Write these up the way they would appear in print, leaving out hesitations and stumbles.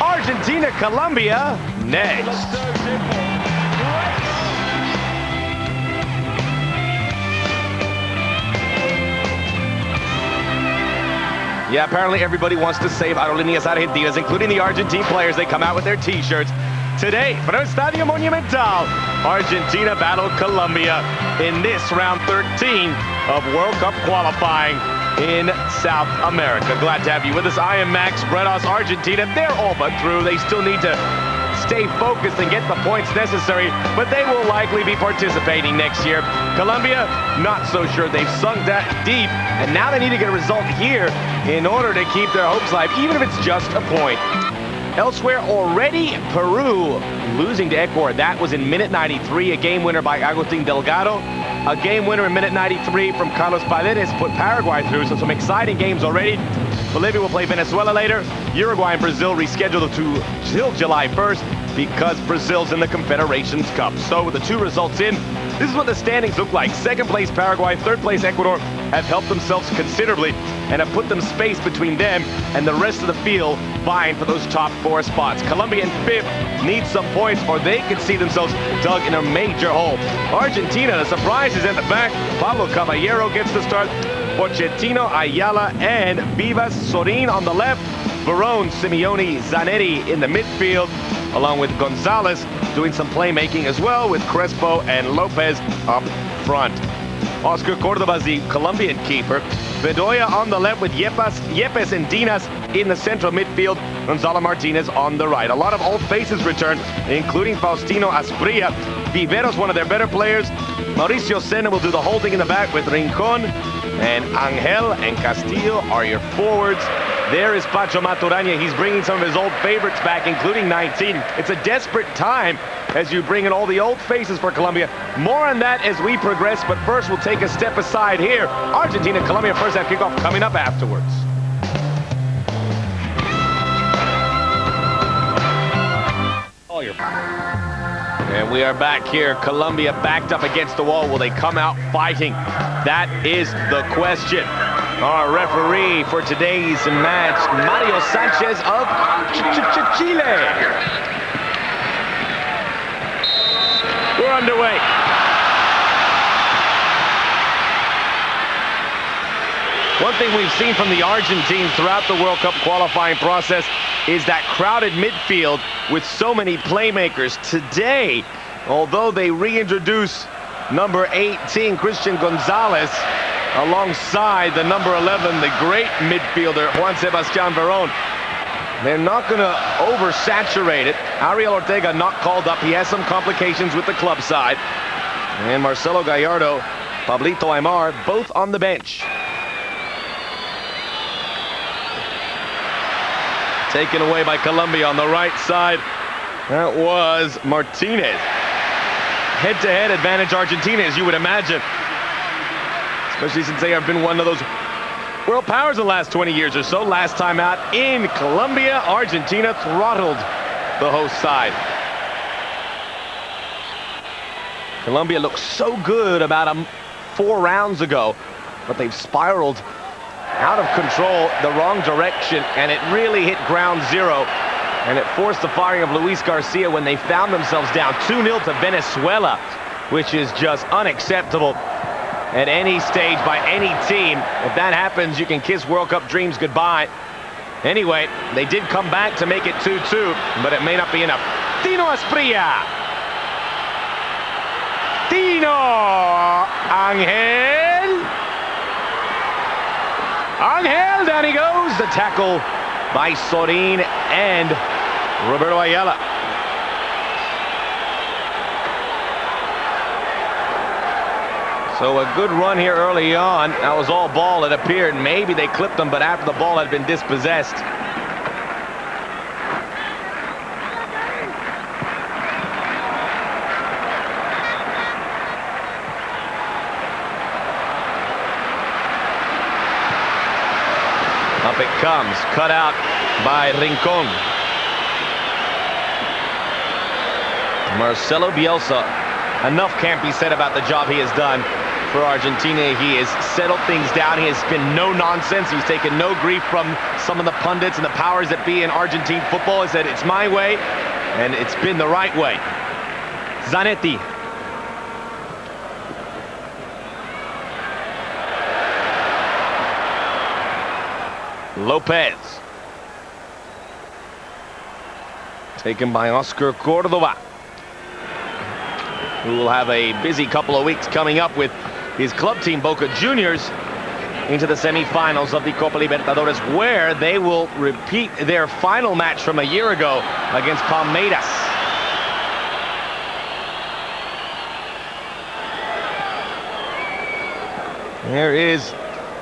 Argentina, Colombia, next. Yeah, apparently everybody wants to save Aerolíneas Argentinas, including the Argentine players. They come out with their t-shirts. Today, from el Estadio Monumental, Argentina battled Colombia in this round 13 of World Cup qualifying in South America. Glad to have you with us. I am Max Bredos. Argentina, they're all but through. They still need to stay focused and get the points necessary, but they will likely be participating next year. Colombia, not so sure. They've sunk that deep, and now they need to get a result here in order to keep their hopes alive, even if it's just a point. Elsewhere already, Peru losing to Ecuador. That was in minute 93, a game winner by Agustin Delgado. A game winner in minute 93 from Carlos Paredes put Paraguay through, so some exciting games already. Bolivia will play Venezuela later. Uruguay and Brazil rescheduled to till July 1st because Brazil's in the Confederations Cup. So with the two results in, this is what the standings look like. Second place Paraguay, third place Ecuador have helped themselves considerably and have put them space between them and the rest of the field vying for those top four spots. Colombia in fifth needs some points or they could see themselves dug in a major hole. Argentina, the surprise is at the back. Pablo Cavallero gets the start. Pochettino, Ayala, and Vivas, Sorin on the left. Veron, Simeone, Zanetti in the midfield, along with González doing some playmaking as well, with Crespo and Lopez up front. Oscar Cordoba's the Colombian keeper. Bedoya on the left with Yepes and Dinas in the central midfield. Gonzalo Martinez on the right. A lot of old faces return, including Faustino Asprilla. Viveros, one of their better players. Mauricio Senna will do the holding in the back with Rincon. And Angel and Castillo are your forwards. There is Pacho Maturana. He's bringing some of his old favorites back, including 19. It's a desperate time as you bring in all the old faces for Colombia. More on that as we progress, but first we'll take a step aside here. Argentina, Colombia, first half kickoff coming up afterwards. All your And we are back here. Colombia backed up against the wall. Will they come out fighting? That is the question. Our referee for today's match, Mario Sanchez of Chile. We're underway. One thing we've seen from the Argentines throughout the World Cup qualifying process is that crowded midfield with so many playmakers. Today, although they reintroduce number 18, Christian González, alongside the number 11, the great midfielder, Juan Sebastian Veron, they're not going to oversaturate it. Ariel Ortega not called up. He has some complications with the club side. And Marcelo Gallardo, Pablito Aimar, both on the bench. Taken away by Colombia on the right side. That was Martinez. Head-to-head advantage Argentina, as you would imagine. Especially since they have been one of those world powers the last 20 years or so. Last time out in Colombia, Argentina throttled the host side. Colombia looked so good about 4 rounds ago, but they've spiraled out of control the wrong direction, and it really hit ground zero, and it forced the firing of Luis Garcia when they found themselves down 2-0 to Venezuela, which is just unacceptable at any stage by any team. If that happens, you can kiss World Cup dreams goodbye. Anyway, they did come back to make it 2-2, but it may not be enough. Tino Asprilla. Tino Angel. Angel, down he goes. The tackle by Sorin and Roberto Ayala. So a good run here early on. That was all ball, it appeared. Maybe they clipped them, but after the ball had been dispossessed. Up it comes, cut out by Rincon. Marcelo Bielsa, enough can't be said about the job he has done. for Argentina. He has settled things down. He has been no nonsense. He's taken no grief from some of the pundits and the powers that be in Argentine football. He said, it's my way, and it's been the right way. Zanetti. Lopez. Taken by Oscar Cordova, who will have a busy couple of weeks coming up with his club team, Boca Juniors, into the semifinals of the Copa Libertadores, where they will repeat their final match from a year ago against Palmeiras. There is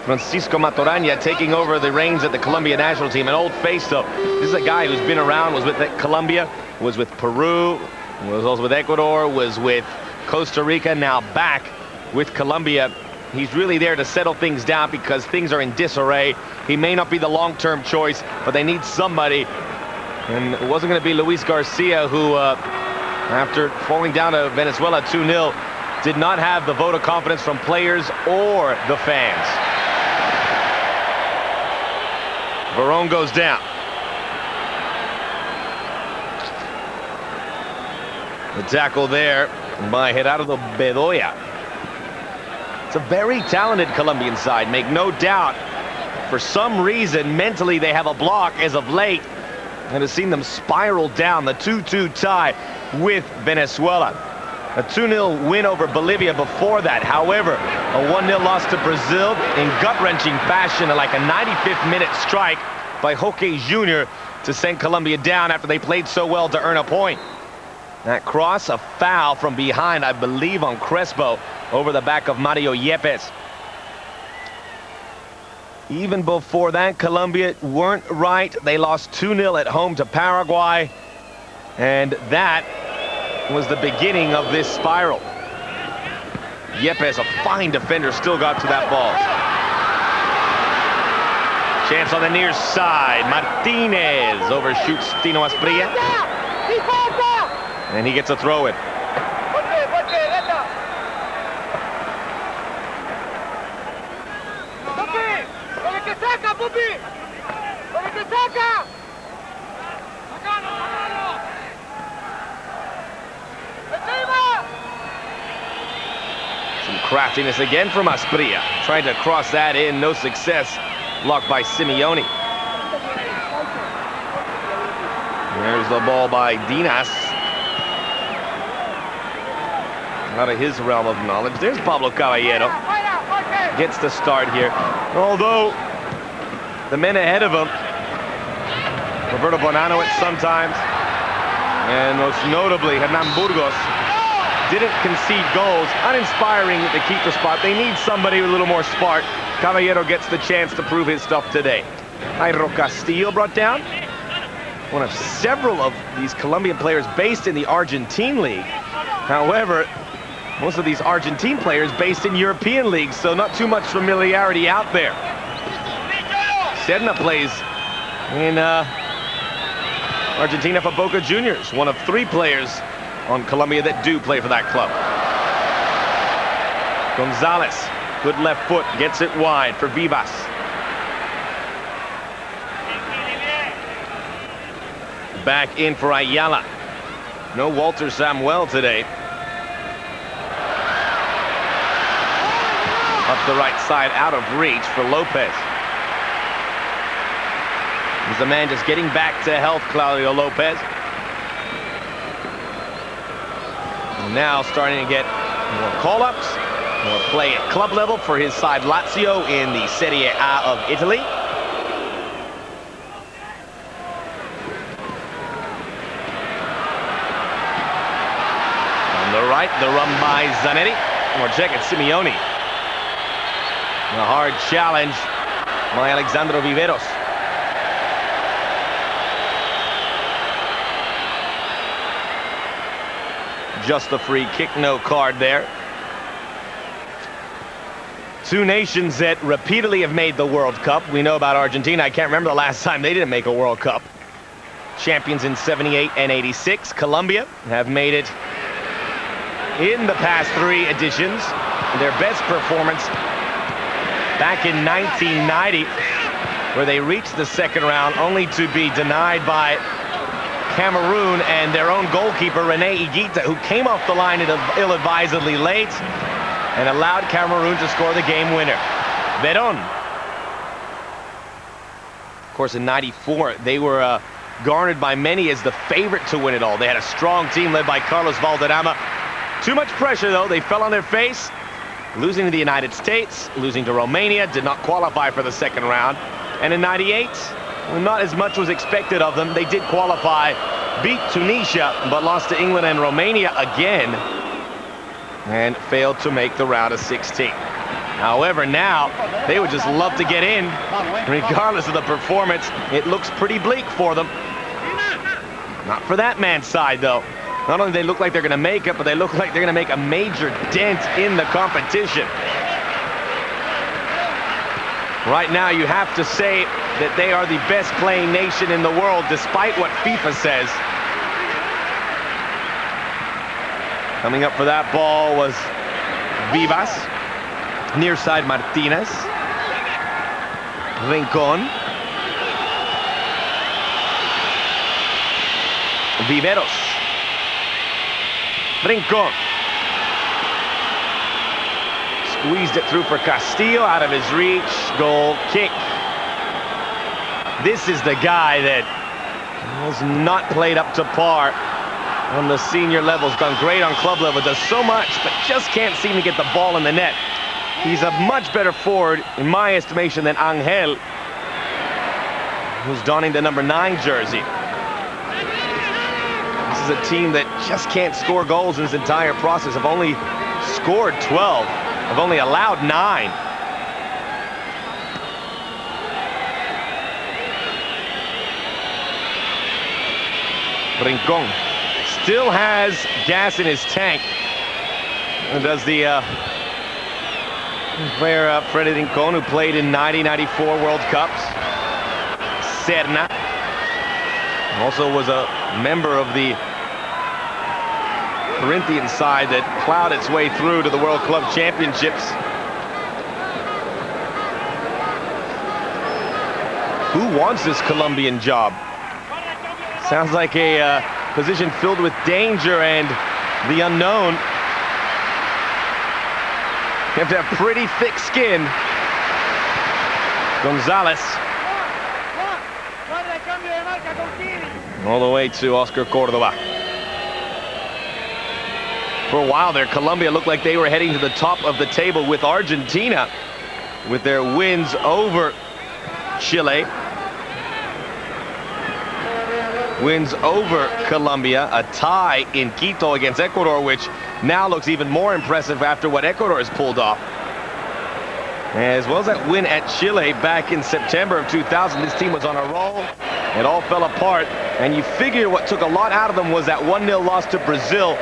Francisco Maturana taking over the reins at the Colombia national team. An old face, though. This is a guy who's been around, was with Colombia, was with Peru, was also with Ecuador, was with Costa Rica, now back with Colombia. He's really there to settle things down because things are in disarray. He may not be the long-term choice, but they need somebody. And it wasn't going to be Luis Garcia, who, after falling down to Venezuela 2-0, did not have the vote of confidence from players or the fans. Veron goes down. The tackle there by Gerardo Bedoya. It's a very talented Colombian side, make no doubt. For some reason, mentally, they have a block as of late, and has seen them spiral down. The 2-2 tie with Venezuela. A 2-0 win over Bolivia before that. However, a 1-0 loss to Brazil in gut-wrenching fashion, like a 95th minute strike by Hoque Jr. to send Colombia down after they played so well to earn a point. That cross, a foul from behind, I believe, on Crespo over the back of Mario Yepes. Even before that, Colombia weren't right. They lost 2-0 at home to Paraguay, and that was the beginning of this spiral. Yepes, a fine defender, still got to that ball. Chance on the near side. Martinez overshoots Tino Asprilla. And he gets a throw in. Some craftiness again from Asprilla. Trying to cross that in, no success. Blocked by Simeone. There's the ball by Dinas. Out of his realm of knowledge. There's Pablo Cavallero. Gets the start here. Although the men ahead of him, Roberto Bonanno at sometimes, and most notably Hernan Burgos, didn't concede goals. Uninspiring at the keeper spot. They need somebody with a little more spark. Cavallero gets the chance to prove his stuff today. Jairo Castillo brought down. One of several of these Colombian players based in the Argentine league. However, most of these Argentine players based in European leagues, so not too much familiarity out there. Serna plays in Argentina for Boca Juniors, one of 3 players on Colombia that do play for that club. González, good left foot, gets it wide for Vivas. Back in for Ayala. No Walter Samuel today. Up the right side, out of reach for Lopez. He's the man just getting back to health, Claudio Lopez. And now starting to get more call-ups, more play at club level for his side Lazio in the Serie A of Italy. On the right, the run by Zanetti. Or check it, Simeone. A hard challenge by Alexandro Viveros. Just a free kick, no card there. 2 nations that repeatedly have made the World Cup. We know about Argentina. I can't remember the last time they didn't make a World Cup. Champions in 78 and 86. Colombia have made it in the past 3 editions. their best performance back in 1990, where they reached the second round only to be denied by Cameroon and their own goalkeeper, René Higuita, who came off the line ill-advisedly late and allowed Cameroon to score the game winner. Veron. Of course, in 94, they were garnered by many as the favorite to win it all. They had a strong team led by Carlos Valderrama. Too much pressure, though. They fell on their face, losing to the United States, losing to Romania, did not qualify for the second round. And in 98, not as much was expected of them. They did qualify, beat Tunisia, but lost to England and Romania again, and failed to make the round of 16. However, now they would just love to get in. Regardless of the performance, it looks pretty bleak for them. Not for that man's side, though. Not only do they look like they're going to make it, but they look like they're going to make a major dent in the competition. Right now, you have to say that they are the best playing nation in the world, despite what FIFA says. Coming up for that ball was Vivas. Near side Martinez. Rincon. Viveros. Rincon. Squeezed it through for Castillo, out of his reach. Goal kick. This is the guy that has not played up to par on the senior levels. Done great on club level, does so much, but just can't seem to get the ball in the net. He's a much better forward, in my estimation, than Angel, who's donning the number 9 jersey. This is a team that just can't score goals in this entire process. Have only scored 12. Have only allowed 9. Rincon still has gas in his tank. And does the player Freddy Rincon, who played in 90-94 World Cups. Serna also was a member of the Corinthian side that plowed its way through to the World Club Championships. Who wants this Colombian job? Sounds like a position filled with danger and the unknown. You have to have pretty thick skin. González. All the way to Oscar Córdoba. For a while there, Colombia looked like they were heading to the top of the table with Argentina, with their wins over Chile, wins over Colombia, a tie in Quito against Ecuador, which now looks even more impressive after what Ecuador has pulled off. As well as that win at Chile back in September of 2000, this team was on a roll. It all fell apart, and you figure what took a lot out of them was that 1-0 loss to Brazil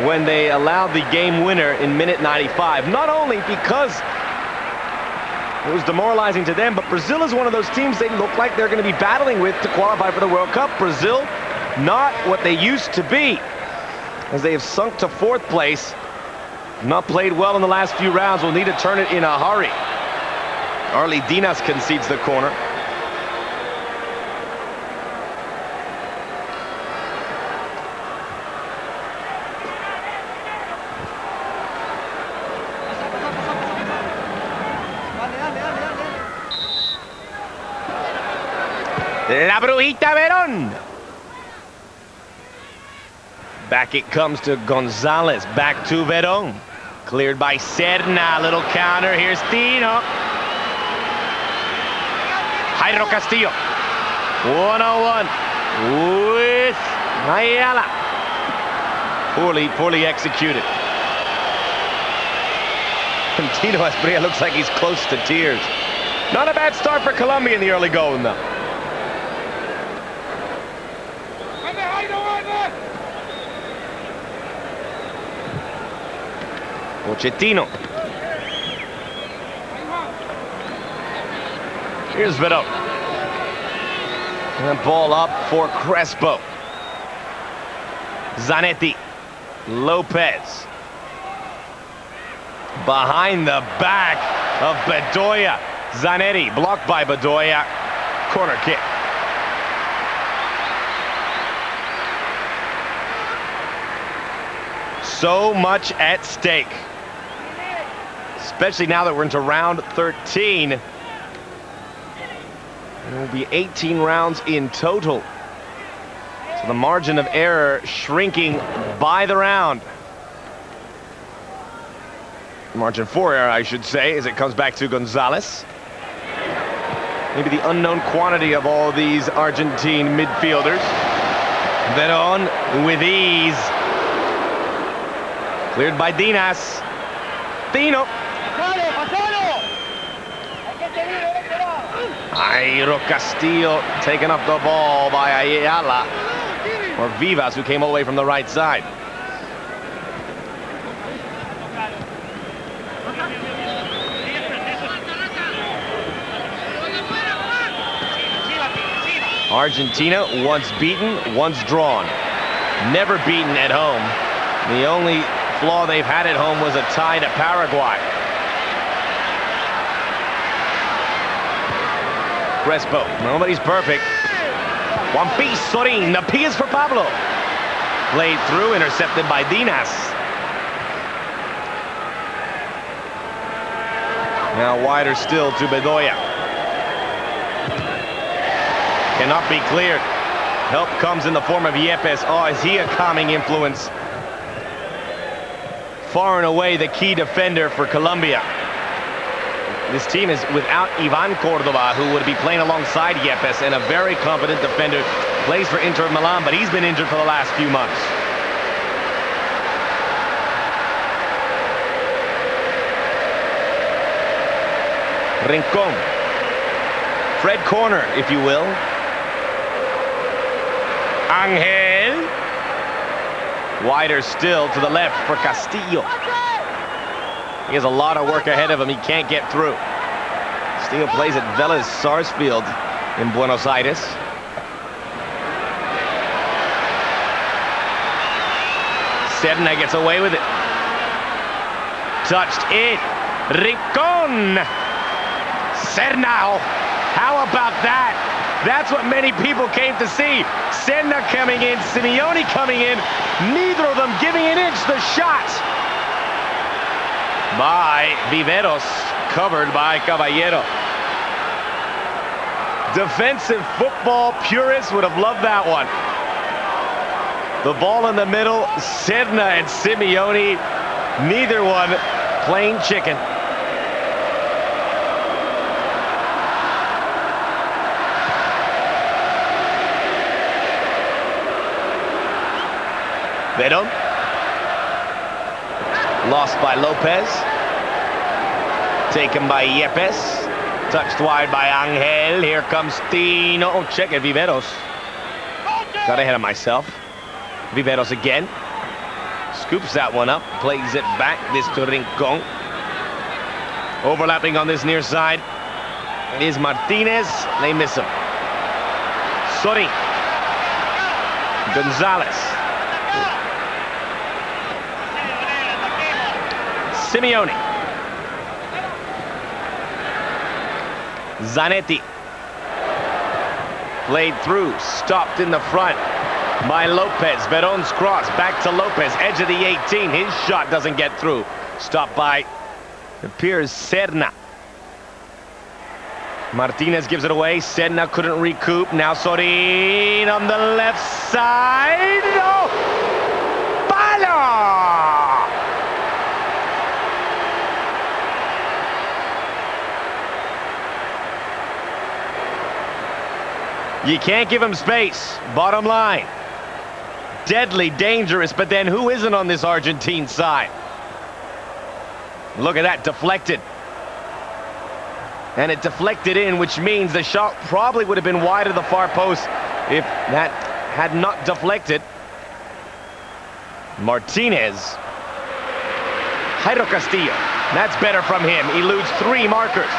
when they allowed the game winner in minute 95. Not only because it was demoralizing to them, but Brazil is one of those teams they look like they're going to be battling with to qualify for the World Cup. Brazil, not what they used to be, as they have sunk to 4th place. Not played well in the last few rounds. Will need to turn it in a hurry. Arly Dinas concedes the corner. La Brujita Veron. Back it comes to González. Back to Veron. Cleared by Serna. Little counter. Here's Tino. Jairo Castillo. 1-on-1 with Ayala. Poorly executed. And Tino Asprilla looks like he's close to tears. Not a bad start for Colombia in the early going, though. Pochettino. Here's Veron. And ball up for Crespo. Zanetti. Lopez. Behind the back of Bedoya. Zanetti blocked by Bedoya. Corner kick. So much at stake. Especially now that we're into round 13. There will be 18 rounds in total. So the margin of error shrinking by the round. Margin for error, I should say, as it comes back to González. Maybe the unknown quantity of all these Argentine midfielders. Veron with ease. Cleared by Dinas. Tino. Jairo Castillo taken up the ball by Ayala. Or Vivas, who came all the way from the right side. Argentina, once beaten, once drawn. Never beaten at home. The only flaw they've had at home was a tie to Paraguay. Crespo, nobody's perfect. One piece, Sorin, the P is for Pablo. Played through, intercepted by Dinas. Now wider still to Bedoya. Cannot be cleared. Help comes in the form of Yepes. Oh, is he a calming influence? Far and away the key defender for Colombia. This team is without Ivan Cordova, who would be playing alongside Yepes, and a very competent defender. Plays for Inter Milan, but he's been injured for the last few months. Rincon. Fred corner, if you will. Angel. Wider still to the left for Castillo. He has a lot of work ahead of him. He can't get through. Castillo plays at Vélez Sarsfield in Buenos Aires. Serna gets away with it. Touched in. Rincon. Serna. How about that? That's what many people came to see. Serna coming in, Simeone coming in. Neither of them giving an inch the shot. By Vivas, covered by Cavallero. Defensive football purists would have loved that one. The ball in the middle, Serna and Simeone, neither one playing chicken. Veron. Lost by Lopez. Taken by Yepes. Touched wide by Angel. Here comes Tino. Oh, check it, Vivas. Got ahead of myself. Vivas again. Scoops that one up. Plays it back. This to Rincon. Overlapping on this near side is Martinez. They miss him. Sorin. González. Simeone. Zanetti. Played through, stopped in the front by Lopez. Veron's cross, back to Lopez, edge of the 18. His shot doesn't get through. Stopped by, it appears, Serna. Martinez gives it away. Serna couldn't recoup. Now Sorin on the left side. Oh! Palo! You can't give him space, bottom line. Deadly dangerous, but then who isn't on this Argentine side? Look at that, deflected. And it deflected in, which means the shot probably would have been wide of the far post if that had not deflected. Martinez. Jairo Castillo. That's better from him. Eludes three markers.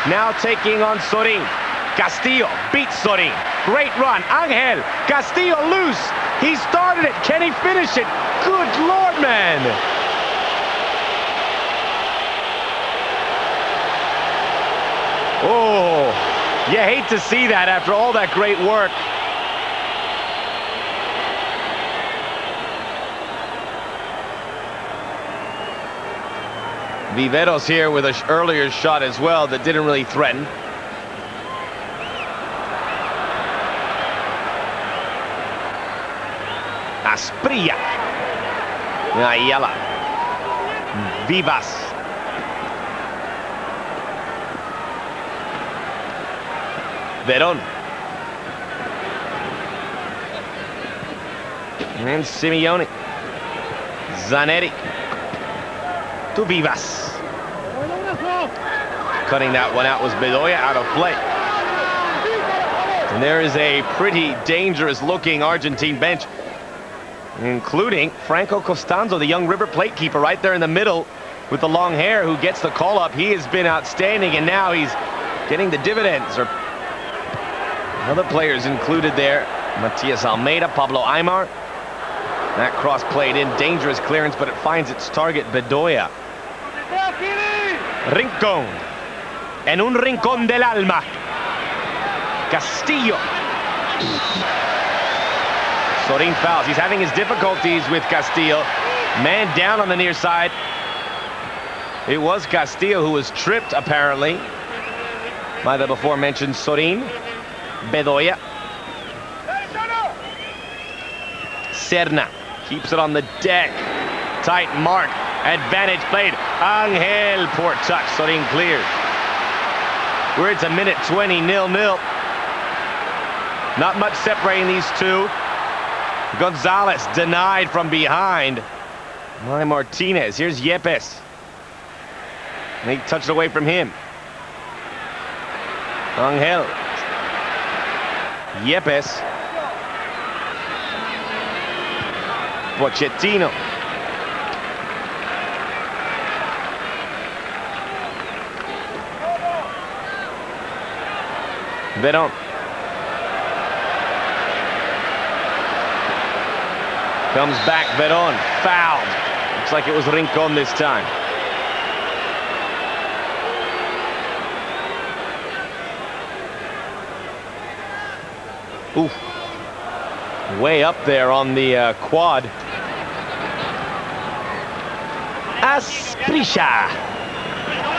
Now taking on Sorin. Castillo beats Sorin. Great run. Angel. Castillo loose. He started it. Can he finish it? Good Lord, man. Oh, you hate to see that after all that great work. Vivas here with an earlier shot as well that didn't really threaten. Asprilla. Ayala. Vivas. Veron. And Simeone. Zanetti. To Vivas. Cutting that one out was Bedoya, out of play. And there is a pretty dangerous looking Argentine bench, including Franco Costanzo, the young River Plate keeper, right there in the middle with the long hair, who gets the call up. He has been outstanding, and now he's getting the dividends. Or other players included there: Matias Almeida, Pablo Aimar. That cross played in, dangerous clearance, but it finds its target, Bedoya. Rincón. En un rincón del alma. Castillo. Sorin fouls. He's having his difficulties with Castillo. Man down on the near side. It was Castillo who was tripped, apparently, by the before-mentioned Sorin. Bedoya. Serna keeps it on the deck. Tight mark. Advantage played. Angel, poor touch. Sorin cleared. We're into minute 20, 0-0. Not much separating these two. González denied from behind by Martinez. Here's Yepes. And he touched away from him. Angel. Yepes. Pochettino. Veron. Comes back, Veron. Fouled. Looks like it was Rincón this time. Ooh. Way up there on the quad. Asprilla.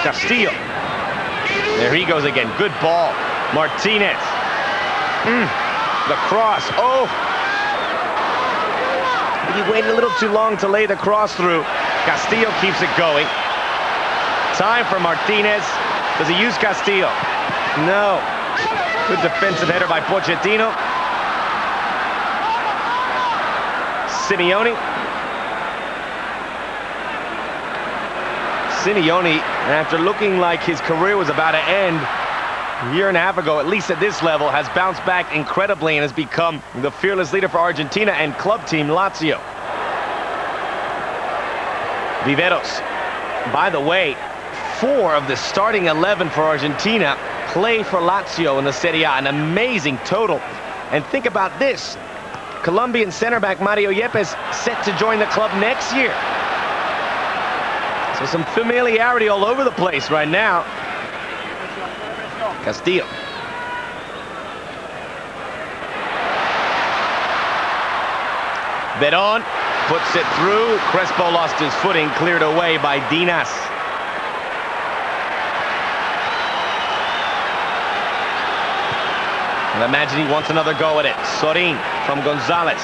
Castillo. There he goes again. Good ball. Martinez. The cross. Oh. He waited a little too long to lay the cross through. Castillo keeps it going. Time for Martinez. Does he use Castillo? No. Good defensive header by Pochettino. Simeone. Simeone, after looking like his career was about to end a year and a half ago, at least at this level, has bounced back incredibly and has become the fearless leader for Argentina and club team Lazio. Vivas. By the way, 4 of the starting 11 for Argentina play for Lazio in the Serie A, an amazing total. And think about this, Colombian center back Mario Yepes set to join the club next year. So some familiarity all over the place right now. Castillo. Veron puts it through. Crespo lost his footing, cleared away by Dinas. And I imagine he wants another go at it. Sorin from González.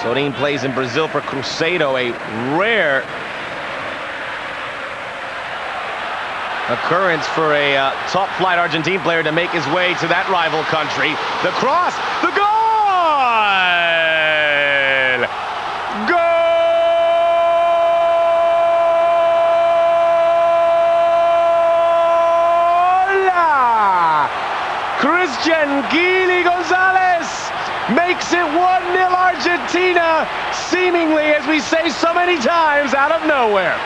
Sorin plays in Brazil for Cruzeiro, a rare occurrence for a top-flight Argentine player to make his way to that rival country. The cross, the goal! Kily González makes it 1-0 Argentina, seemingly, as we say so many times, out of nowhere.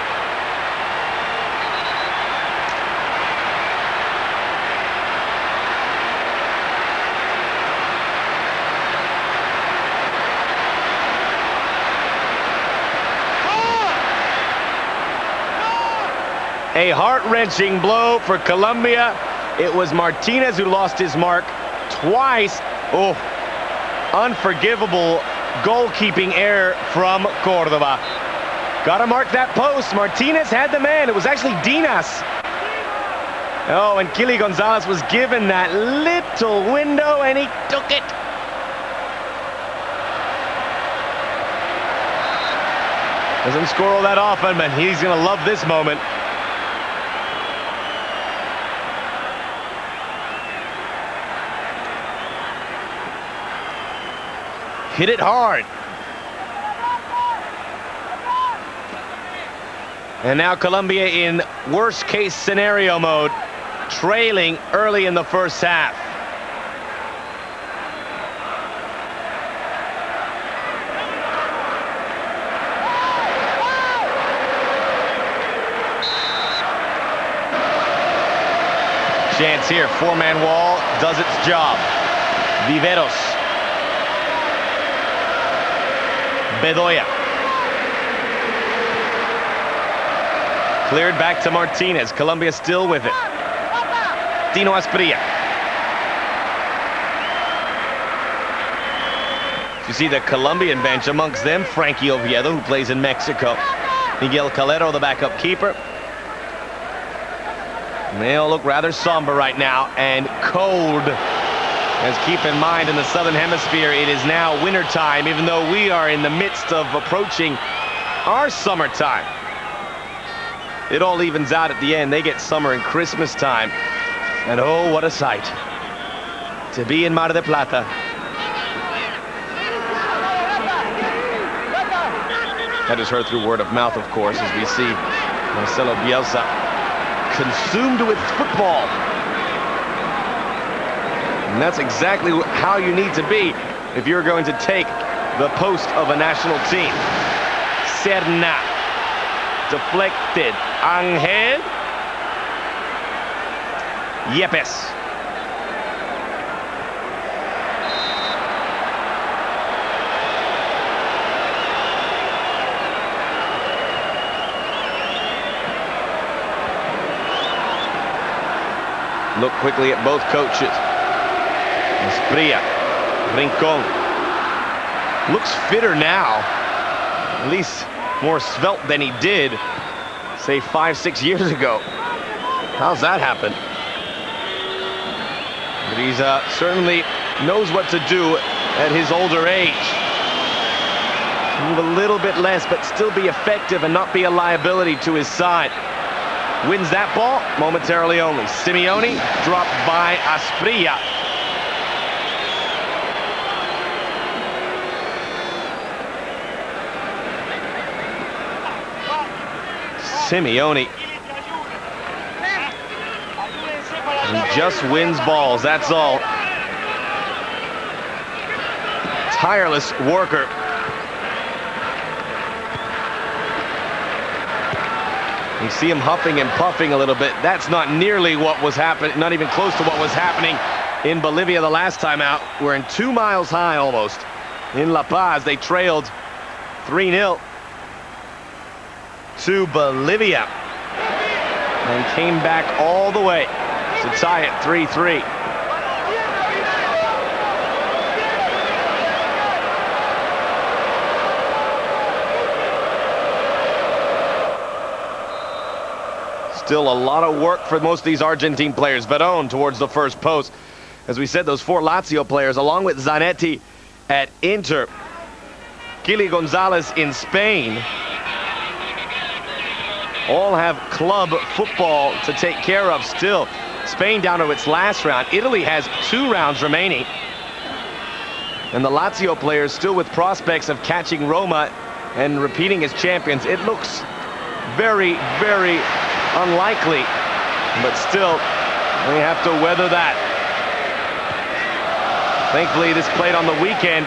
A heart-wrenching blow for Colombia. It was Martinez who lost his mark twice. Oh, unforgivable goalkeeping error from Córdoba. Gotta mark that post. Martinez had the man. It was actually Dinas. Oh, and Kily González was given that little window, and he took it. Doesn't score all that often, but he's going to love this moment. Hit it hard. And now Colombia in worst-case scenario mode, trailing early in the first half. Chance here, four-man wall does its job. Viveros. Bedoya. Cleared back to Martinez. Colombia still with it. Tino Asprilla. You see the Colombian bench, amongst them Frankie Oviedo, who plays in Mexico. Miguel Calero, the backup keeper. They all look rather somber right now and cold. As keep in mind, in the southern hemisphere, it is now winter time, even though we are in the midst of approaching our summertime. It all evens out at the end. They get summer and Christmas time. And oh, what a sight to be in Mar del Plata. That is heard through word of mouth, of course, as we see Marcelo Bielsa consumed with football. And that's exactly how you need to be if you're going to take the post of a national team. Serna. Deflected. Angel. Yepes. Look quickly at both coaches. Asprilla, Rincon. Looks fitter now. At least more svelte than he did, say, 5-6 years ago. How's that happen? But he's certainly knows what to do at his older age. Move a little bit less, but still be effective and not be a liability to his side. Wins that ball momentarily only. Simeone dropped by Asprilla. Simeone. And just wins balls, that's all. Tireless worker. You see him huffing and puffing a little bit. That's not nearly what was happening, not even close to what was happening in Bolivia the last time out. We're in 2 miles high almost. In La Paz, they trailed 3-0 to Bolivia and came back all the way to tie it 3-3. Still a lot of work for most of these Argentine players. Veron towards the first post. As we said, those 4 Lazio players, along with Zanetti at Inter. Kily González in Spain. All have club football to take care of still. Spain down to its last round. Italy has 2 rounds remaining. And the Lazio players still with prospects of catching Roma and repeating as champions. It looks very, very unlikely, but still, they have to weather that. Thankfully, this played on the weekend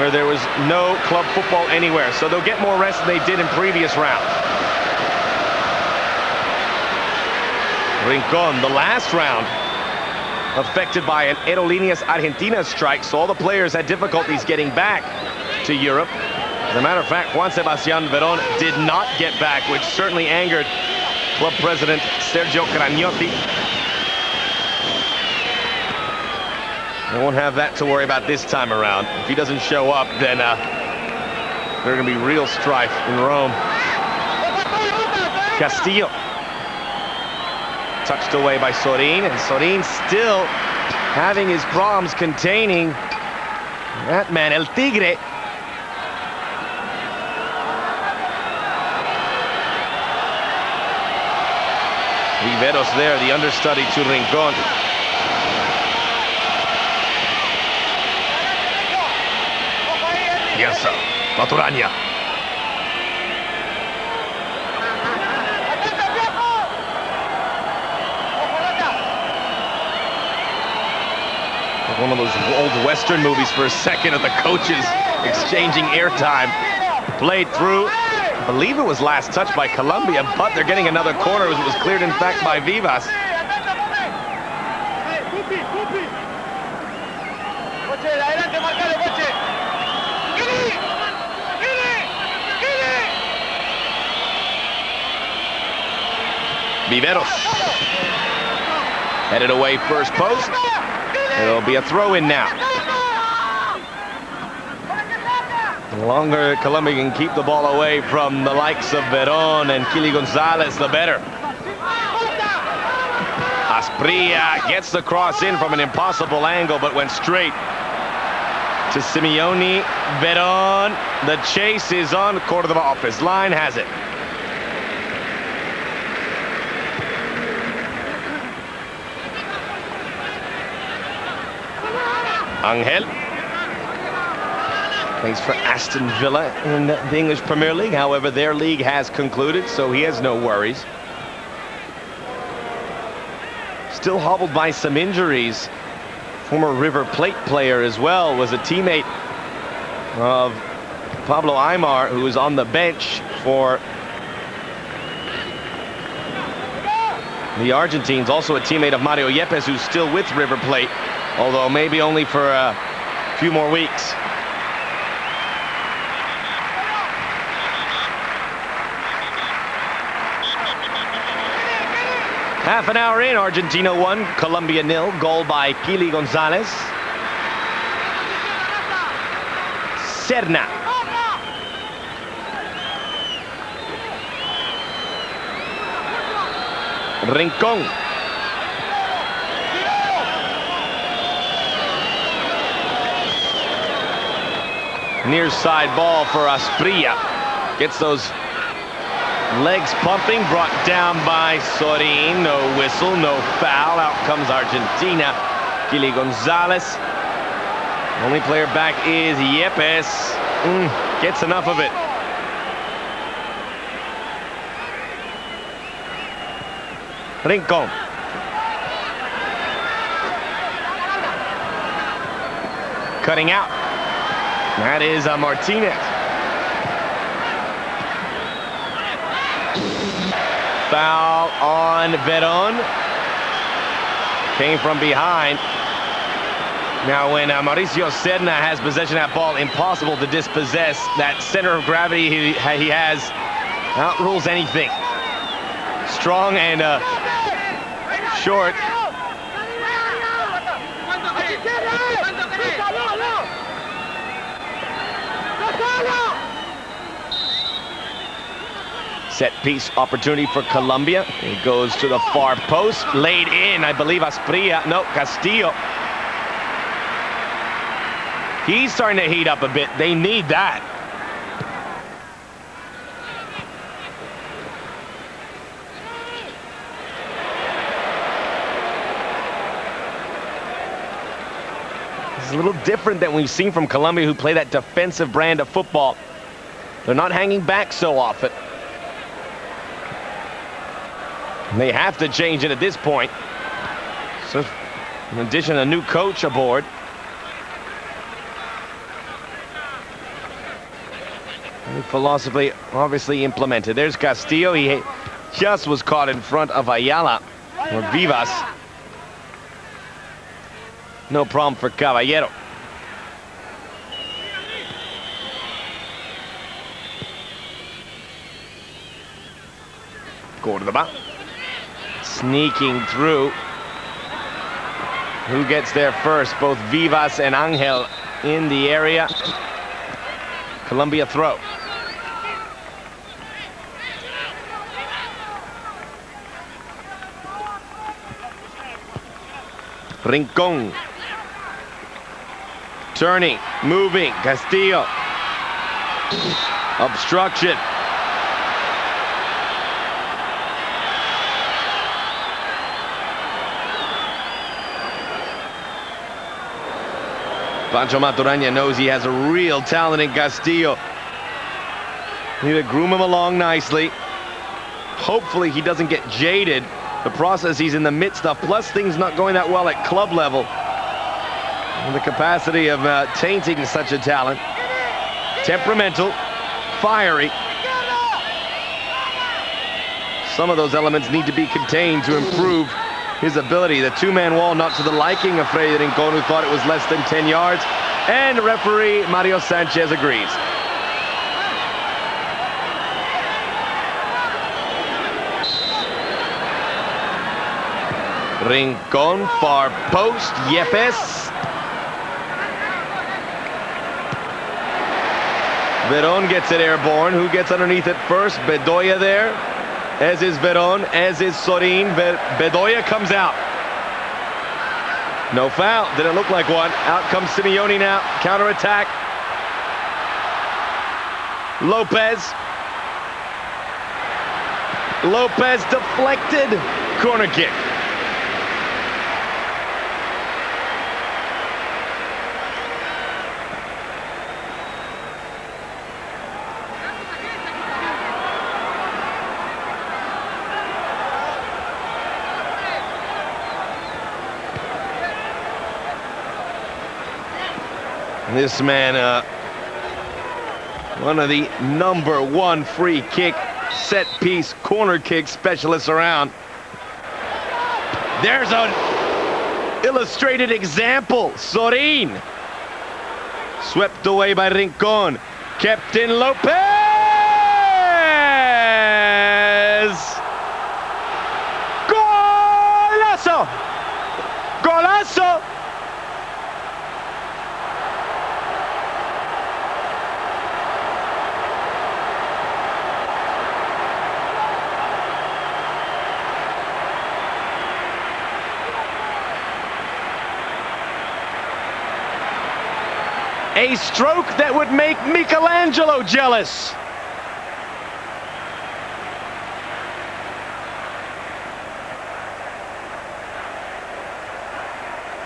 where there was no club football anywhere, so they'll get more rest than they did in previous rounds. Rincon, the last round, affected by an Aerolíneas Argentinas strike, so all the players had difficulties getting back to Europe. As a matter of fact, Juan Sebastian Veron did not get back, which certainly angered Club president Sergio Cragnotti. They won't have that to worry about this time around. If he doesn't show up, then there's going to be real strife in Rome. Castillo. Touched away by Sorin, and Sorin still having his problems containing that man, El Tigre. Viveros there, the understudy to Rincon. Yes, sir. Maturana. One of those old Western movies for a second of the coaches exchanging airtime. Played through. I believe it was last touched by Colombia, but they're getting another corner as it was cleared, in fact, by Vivas. Viveros. Headed away first post. It'll be a throw-in now. The longer Colombia can keep the ball away from the likes of Veron and Kily González, the better. Asprilla gets the cross in from an impossible angle, but went straight to Simeone. Veron, the chase is on. Cordoba off his line, has it. Angel plays for Aston Villa in the English Premier League. However, their league has concluded, so he has no worries. Still hobbled by some injuries. Former River Plate player as well, was a teammate of Pablo Aimar, who was on the bench for the Argentines. Also a teammate of Mario Yepes, who's still with River Plate, although maybe only for a few more weeks. Half an hour in, Argentina 1, Colombia 0. Goal by Kily González. Serna. Rincon. Near side ball for Asprilla. Gets those legs pumping, brought down by Sorin. No whistle, no foul. Out comes Argentina. Kily González. Only player back is Yepes. Gets enough of it. Rincon. Cutting out. That is Martinez. Foul on Veron. Came from behind. Now when Mauricio Serna has possession of that ball, impossible to dispossess. That center of gravity he has outrules anything. Strong and short. Set piece opportunity for Colombia. It goes to the far post. Laid in, I believe, Asprilla. No, Castillo. He's starting to heat up a bit. They need that. It's a little different than we've seen from Colombia, who play that defensive brand of football. They're not hanging back so often. They have to change it at this point. So, in addition, a new coach aboard. New philosophy obviously implemented. There's Castillo. He just was caught in front of Ayala, or Vivas. No problem for Cavallero. Cordoba. sneaking through. Who gets there first? Both Vivas and Angel in the area. Colombia throw. Rincon. Turning, moving, Castillo. Obstruction. Pancho Maturana knows he has a real talent in Castillo. Need to groom him along nicely. Hopefully he doesn't get jaded. The process he's in the midst of, plus things not going that well at club level. And the capacity of tainting such a talent. Temperamental, fiery. Some of those elements need to be contained to improve his ability. The two-man wall not to the liking of Freddy Rincon, who thought it was less than 10 yards. And referee Mario Sanchez agrees. Rincon, far post, Yepes. Veron gets it airborne. Who gets underneath it first? Bedoya there, as is Veron, as is Sorin. Bedoya comes out. No foul, didn't look like one. Out comes Simeone now, counter-attack. Lopez deflected, corner kick. This man, one of the #1 free kick, set piece, corner kick specialists around. There's an illustrated example. Sorin. Swept away by Rincon. Kept in Lopez. Golazo! Golazo! A stroke that would make Michelangelo jealous.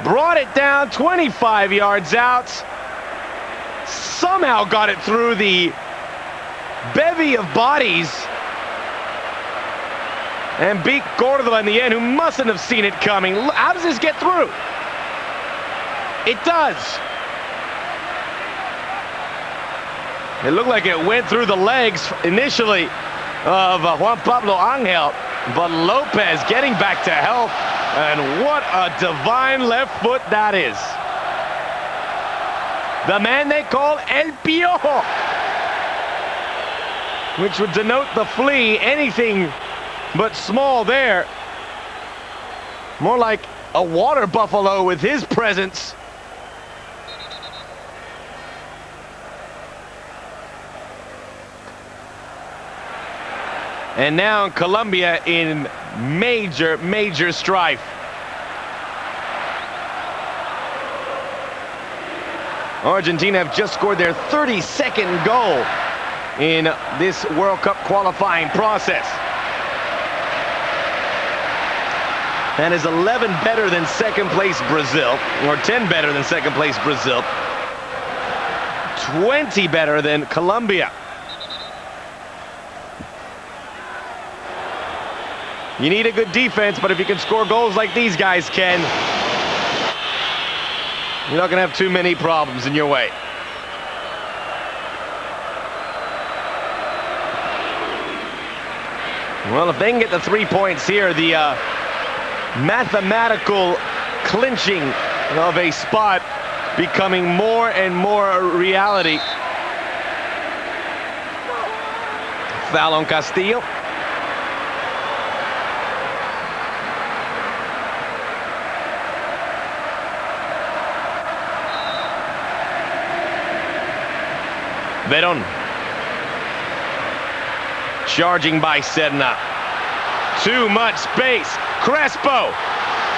Brought it down 25 yards out. Somehow got it through the bevy of bodies. And beat Córdoba in the end, who mustn't have seen it coming. How does this get through? It does. It looked like it went through the legs initially of Juan Pablo Angel, but Lopez getting back to health, and what a divine left foot that is. The man they call El Piojo, which would denote the flea, anything but small there. More like a water buffalo with his presence. And now Colombia in major strife. Argentina have just scored their 32nd goal in this World Cup qualifying process. That is 11 better than second place Brazil, or 10 better than second place Brazil. 20 better than Colombia. You need a good defense, but if you can score goals like these guys can, you're not going to have too many problems in your way. Well, if they can get the 3 points here, the mathematical clinching of a spot becoming more and more reality. Foul on Castillo. Veron. Charging by Hernan. Too much space. Crespo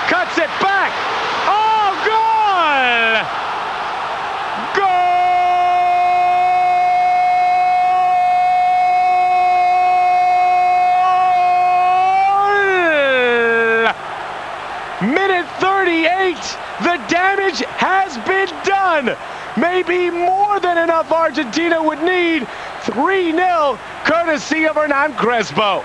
cuts it back. Oh, goal! Goal! Minute 38. The damage has been done. Maybe more than enough Argentina would need. 3-0, courtesy of Hernan Crespo.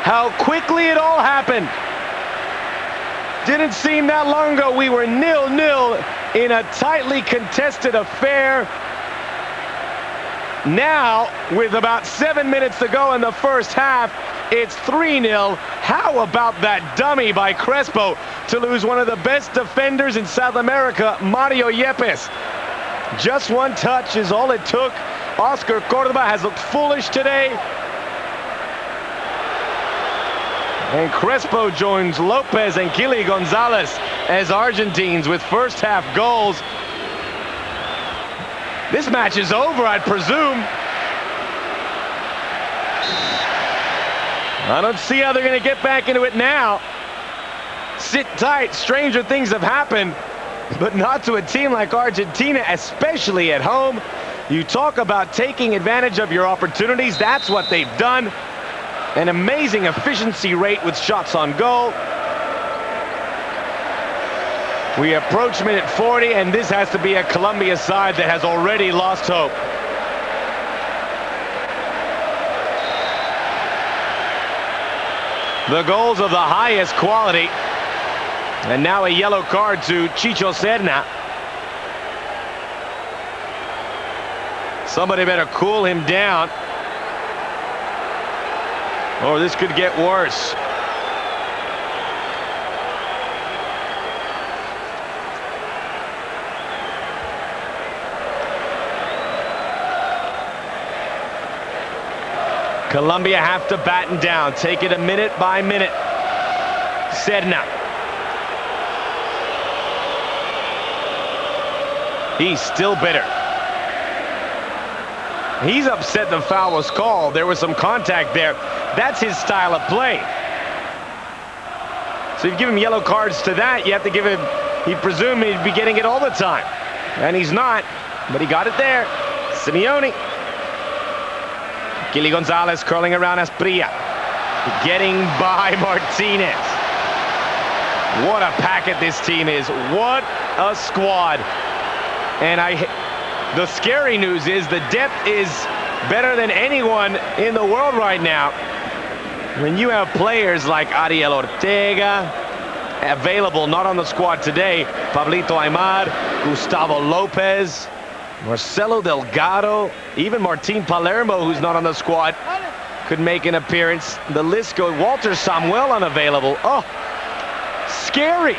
How quickly it all happened. Didn't seem that long ago we were 0-0 in a tightly contested affair. Now, with about 7 minutes to go in the first half, it's 3-0. How about that dummy by Crespo to lose one of the best defenders in South America, Mario Yepes? Just one touch is all it took. Oscar Cordoba has looked foolish today. And Crespo joins Lopez and Kily González as Argentines with first half goals. This match is over, I'd presume. I don't see how they're going to get back into it now. Sit tight, stranger things have happened, but not to a team like Argentina, especially at home. You talk about taking advantage of your opportunities, that's what they've done. An amazing efficiency rate with shots on goal. We approach minute 40, and this has to be a Colombia side that has already lost hope. The goals of the highest quality. And now a yellow card to Chicho Serna. Somebody better cool him down, or this could get worse. Colombia have to batten down, take it a minute by minute. Serna. He's still bitter. He's upset the foul was called. There was some contact there. That's his style of play. So if you give him yellow cards to that, you have to give him, he'd presume he'd be getting it all the time. And he's not, but he got it there. Simeone. Kily González curling around Asprilla. Getting by Martinez. What a packet this team is. What a squad. And the scary news is the depth is better than anyone in the world right now. When you have players like Ariel Ortega available, not on the squad today, Pablito Aimar, Gustavo Lopez, Marcelo Delgado, even Martin Palermo, who's not on the squad, could make an appearance. The list goes. Walter Samuel unavailable. Oh, scary.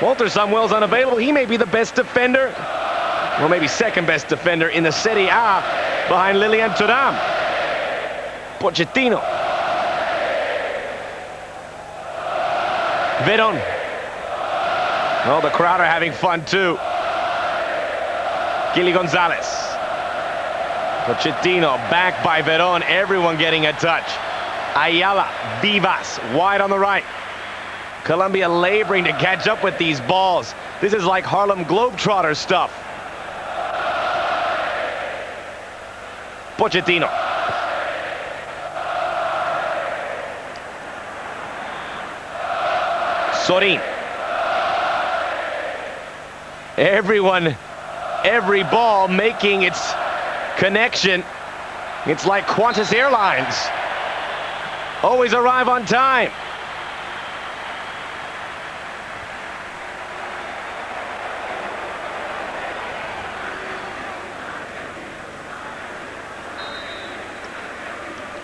Walter Samuel's unavailable. He may be the best defender, or maybe second best defender in the Serie A behind Lilian Thuram. Pochettino. Veron. Oh, the crowd are having fun too. Kily González. Pochettino back by Veron. Everyone getting a touch. Ayala, Vivas, wide on the right. Colombia laboring to catch up with these balls. This is like Harlem Globetrotter stuff. Pochettino. Sorin. Everyone, every ball making its connection. It's like Qantas Airlines. Always arrive on time.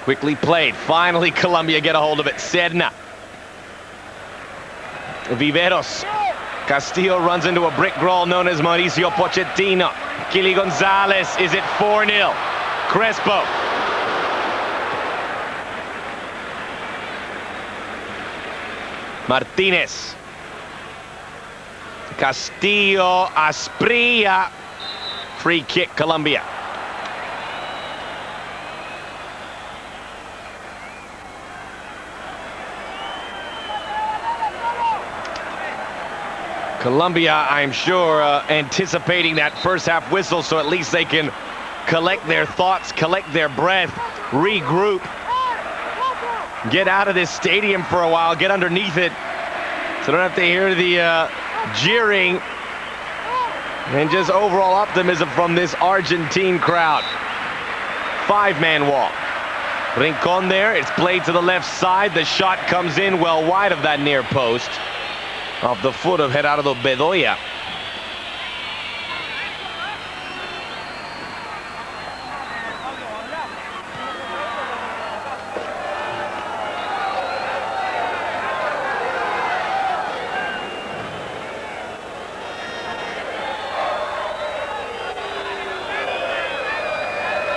Quickly played. Finally, Colombia get a hold of it. Serna. Viveros. Castillo runs into a brick wall known as Mauricio Pochettino. Kily González. Is it 4-0? Crespo. Martinez. Castillo, Asprilla. Free kick, Colombia. Colombia, I'm sure, anticipating that first half whistle, so at least they can collect their thoughts, collect their breath, regroup, get out of this stadium for a while, get underneath it, so don't have to hear the jeering, and just overall optimism from this Argentine crowd. Five-man wall. Rincon there, it's played to the left side, the shot comes in well wide of that near post. Off the foot of Gerardo Bedoya.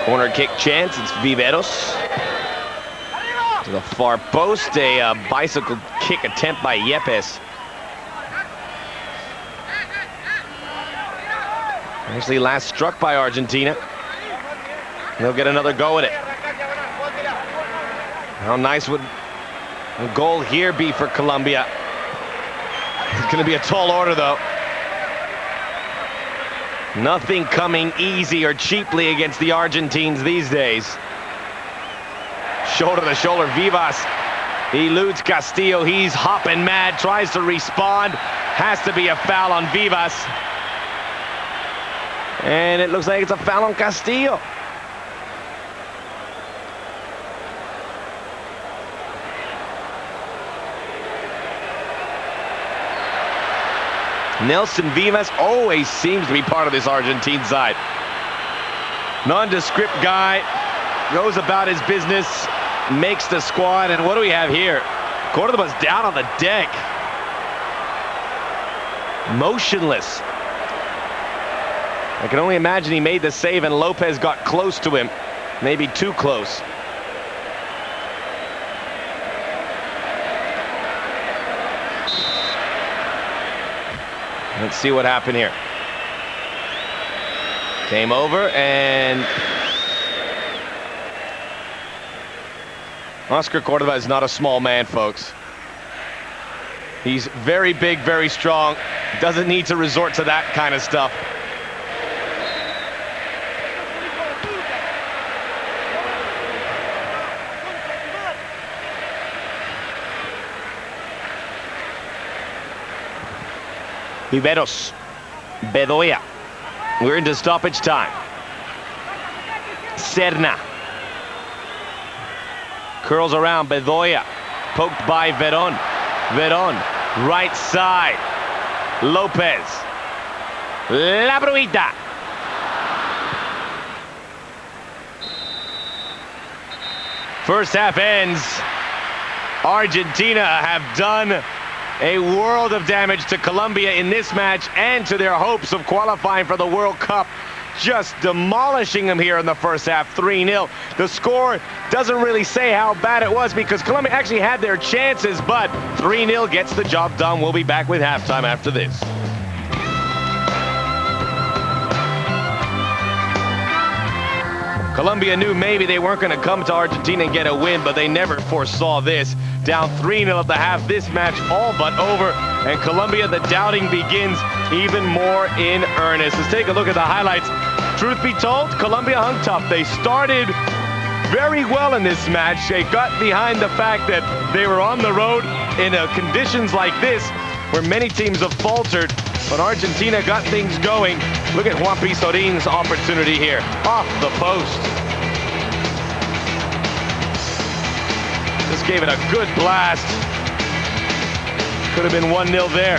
Corner kick chance, it's Vivas. To the far post, a bicycle kick attempt by Yepes. Actually last struck by Argentina. They'll get another go at it. How nice would a goal here be for Colombia? It's going to be a tall order, though. Nothing coming easy or cheaply against the Argentines these days. Shoulder to shoulder, Vivas eludes Castillo. He's hopping mad, tries to respond. Has to be a foul on Vivas. And it looks like it's a foul on Castillo. Nelson Vivas always seems to be part of this Argentine side. Nondescript guy, goes about his business, makes the squad, and what do we have here? Cordoba's down on the deck. Motionless. I can only imagine he made the save and Lopez got close to him. Maybe too close. Let's see what happened here. Came over and Oscar Cordoba is not a small man, folks. He's very big, very strong. Doesn't need to resort to that kind of stuff. Veron, Bedoya. We're into stoppage time. Serna. Curls around, Bedoya. Poked by Veron. Veron, right side. Lopez. La Bruita. First half ends. Argentina have done a world of damage to Colombia in this match and to their hopes of qualifying for the World Cup. Just demolishing them here in the first half, 3-0. The score doesn't really say how bad it was because Colombia actually had their chances, but 3-0 gets the job done. We'll be back with halftime after this. Colombia knew maybe they weren't going to come to Argentina and get a win, but they never foresaw this. Down 3-0 at the half, this match all but over, and Colombia, the doubting begins even more in earnest. Let's take a look at the highlights. Truth be told, Colombia hung tough. They started very well in this match. They got behind the fact that they were on the road in conditions like this, where many teams have faltered, but Argentina got things going. Look at Juan Sorin's opportunity here, off the post. Just gave it a good blast. Could have been 1-0 there.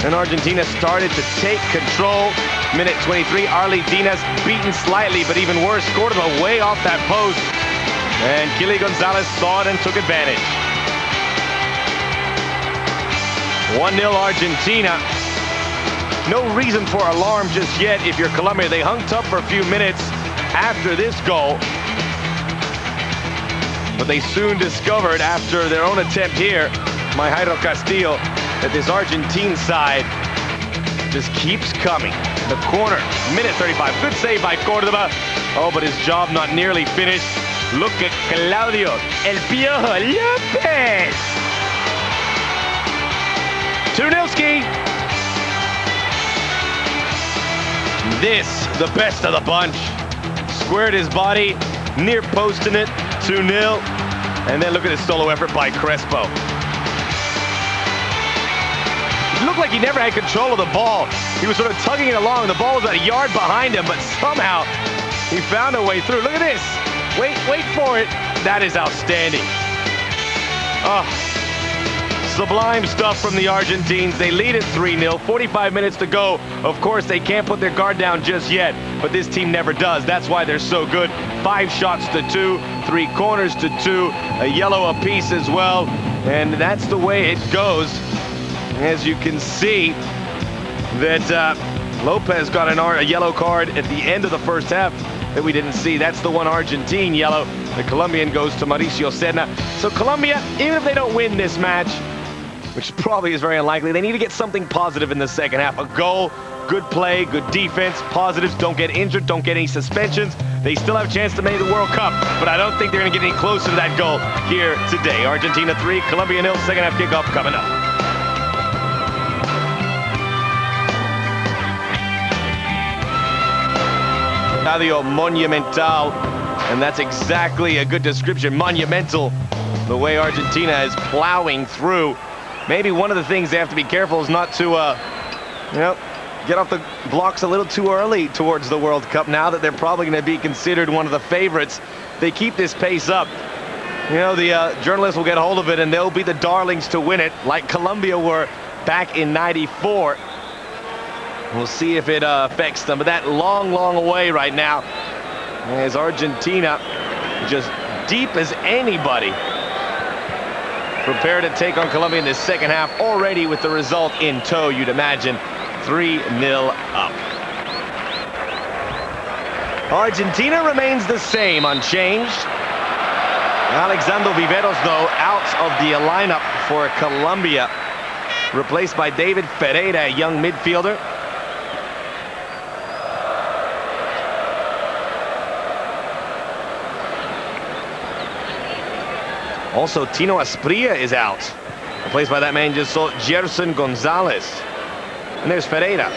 And Argentina started to take control. Minute 23, Argentina beaten slightly, but even worse, scored them way off that post. And Kily González saw it and took advantage. 1-0 Argentina. No reason for alarm just yet if you're Colombia. They hung tough for a few minutes after this goal. But they soon discovered after their own attempt here my Jairo Castillo, that this Argentine side just keeps coming. The corner, minute 35. Good save by Cordoba. Oh, but his job not nearly finished. Look at Claudio, El Piojo Lopez. 2-0 ski. This, the best of the bunch. Squared his body, near posting it, 2-0. And then look at his solo effort by Crespo. It looked like he never had control of the ball. He was sort of tugging it along. The ball was about a yard behind him, but somehow he found a way through. Look at this. Wait for it. That is outstanding. Oh, sublime stuff from the Argentines. They lead it 3-0, 45 minutes to go. Of course, they can't put their guard down just yet, but this team never does. That's why they're so good. 5 shots to 2, 3 corners to 2, a yellow apiece as well, and that's the way it goes. As you can see, that Lopez got a yellow card at the end of the first half that we didn't see. That's the one Argentine yellow. The Colombian goes to Mauricio. So Colombia, even if they don't win this match, which probably is very unlikely, they need to get something positive in the second half. A goal, good play, good defense, positives, don't get injured, don't get any suspensions. They still have a chance to make the World Cup, but I don't think they're going to get any closer to that goal here today. Argentina 3, Colombia 0, second half kickoff coming up. Estadio Monumental, and that's exactly a good description. Monumental, the way Argentina is plowing through. Maybe one of the things they have to be careful is not to, get off the blocks a little too early towards the World Cup. Now that they're probably going to be considered one of the favorites, they keep this pace up. The journalists will get a hold of it, and they'll be the darlings to win it, like Colombia were back in '94. We'll see if it affects them, but that long way right now, as Argentina just deep as anybody, prepared to take on Colombia in this second half, already with the result in tow, you'd imagine. 3-0 up. Argentina remains the same, unchanged. Alexander Viveros, though, out of the lineup for Colombia, replaced by David Ferreira, a young midfielder. Also, Tino Asprilla is out, replaced by that man just saw, Gerson González. And there's Ferreira.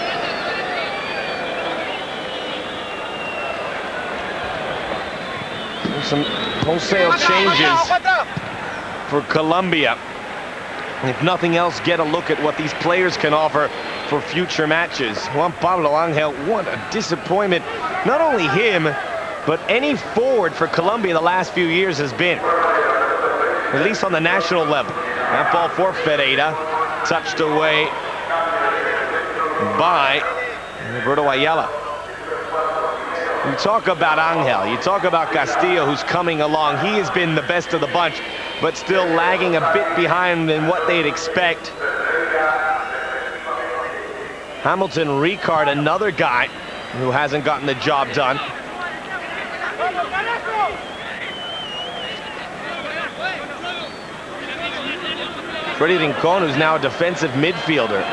Some wholesale changes for Colombia. If nothing else, get a look at what these players can offer for future matches. Juan Pablo Angel, what a disappointment. Not only him, but any forward for Colombia the last few years has been. At least on the national level. That ball for Ferreira, touched away by Roberto Ayala. You talk about Angel, you talk about Castillo, who's coming along. He has been the best of the bunch, but still lagging a bit behind than what they'd expect. Hamilton Ricard, another guy who hasn't gotten the job done. Freddy Rincon, who's now a defensive midfielder,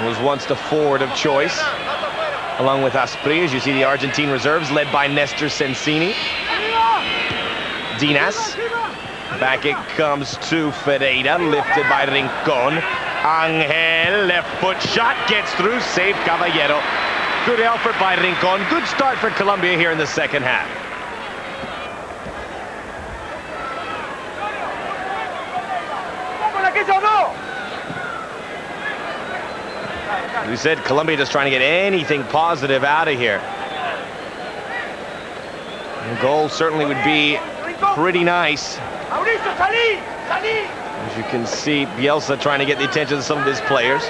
was once the forward of choice, along with Asprilla. As you see, the Argentine reserves led by Nestor Sensini. Dinas, back it comes to Ferreira, lifted by Rincon. Angel, left foot shot, gets through, saved Cavallero. Good effort by Rincon. Good start for Colombia here in the second half. We said Colombia just trying to get anything positive out of here. The goal certainly would be pretty nice. As you can see, Bielsa trying to get the attention of some of his players.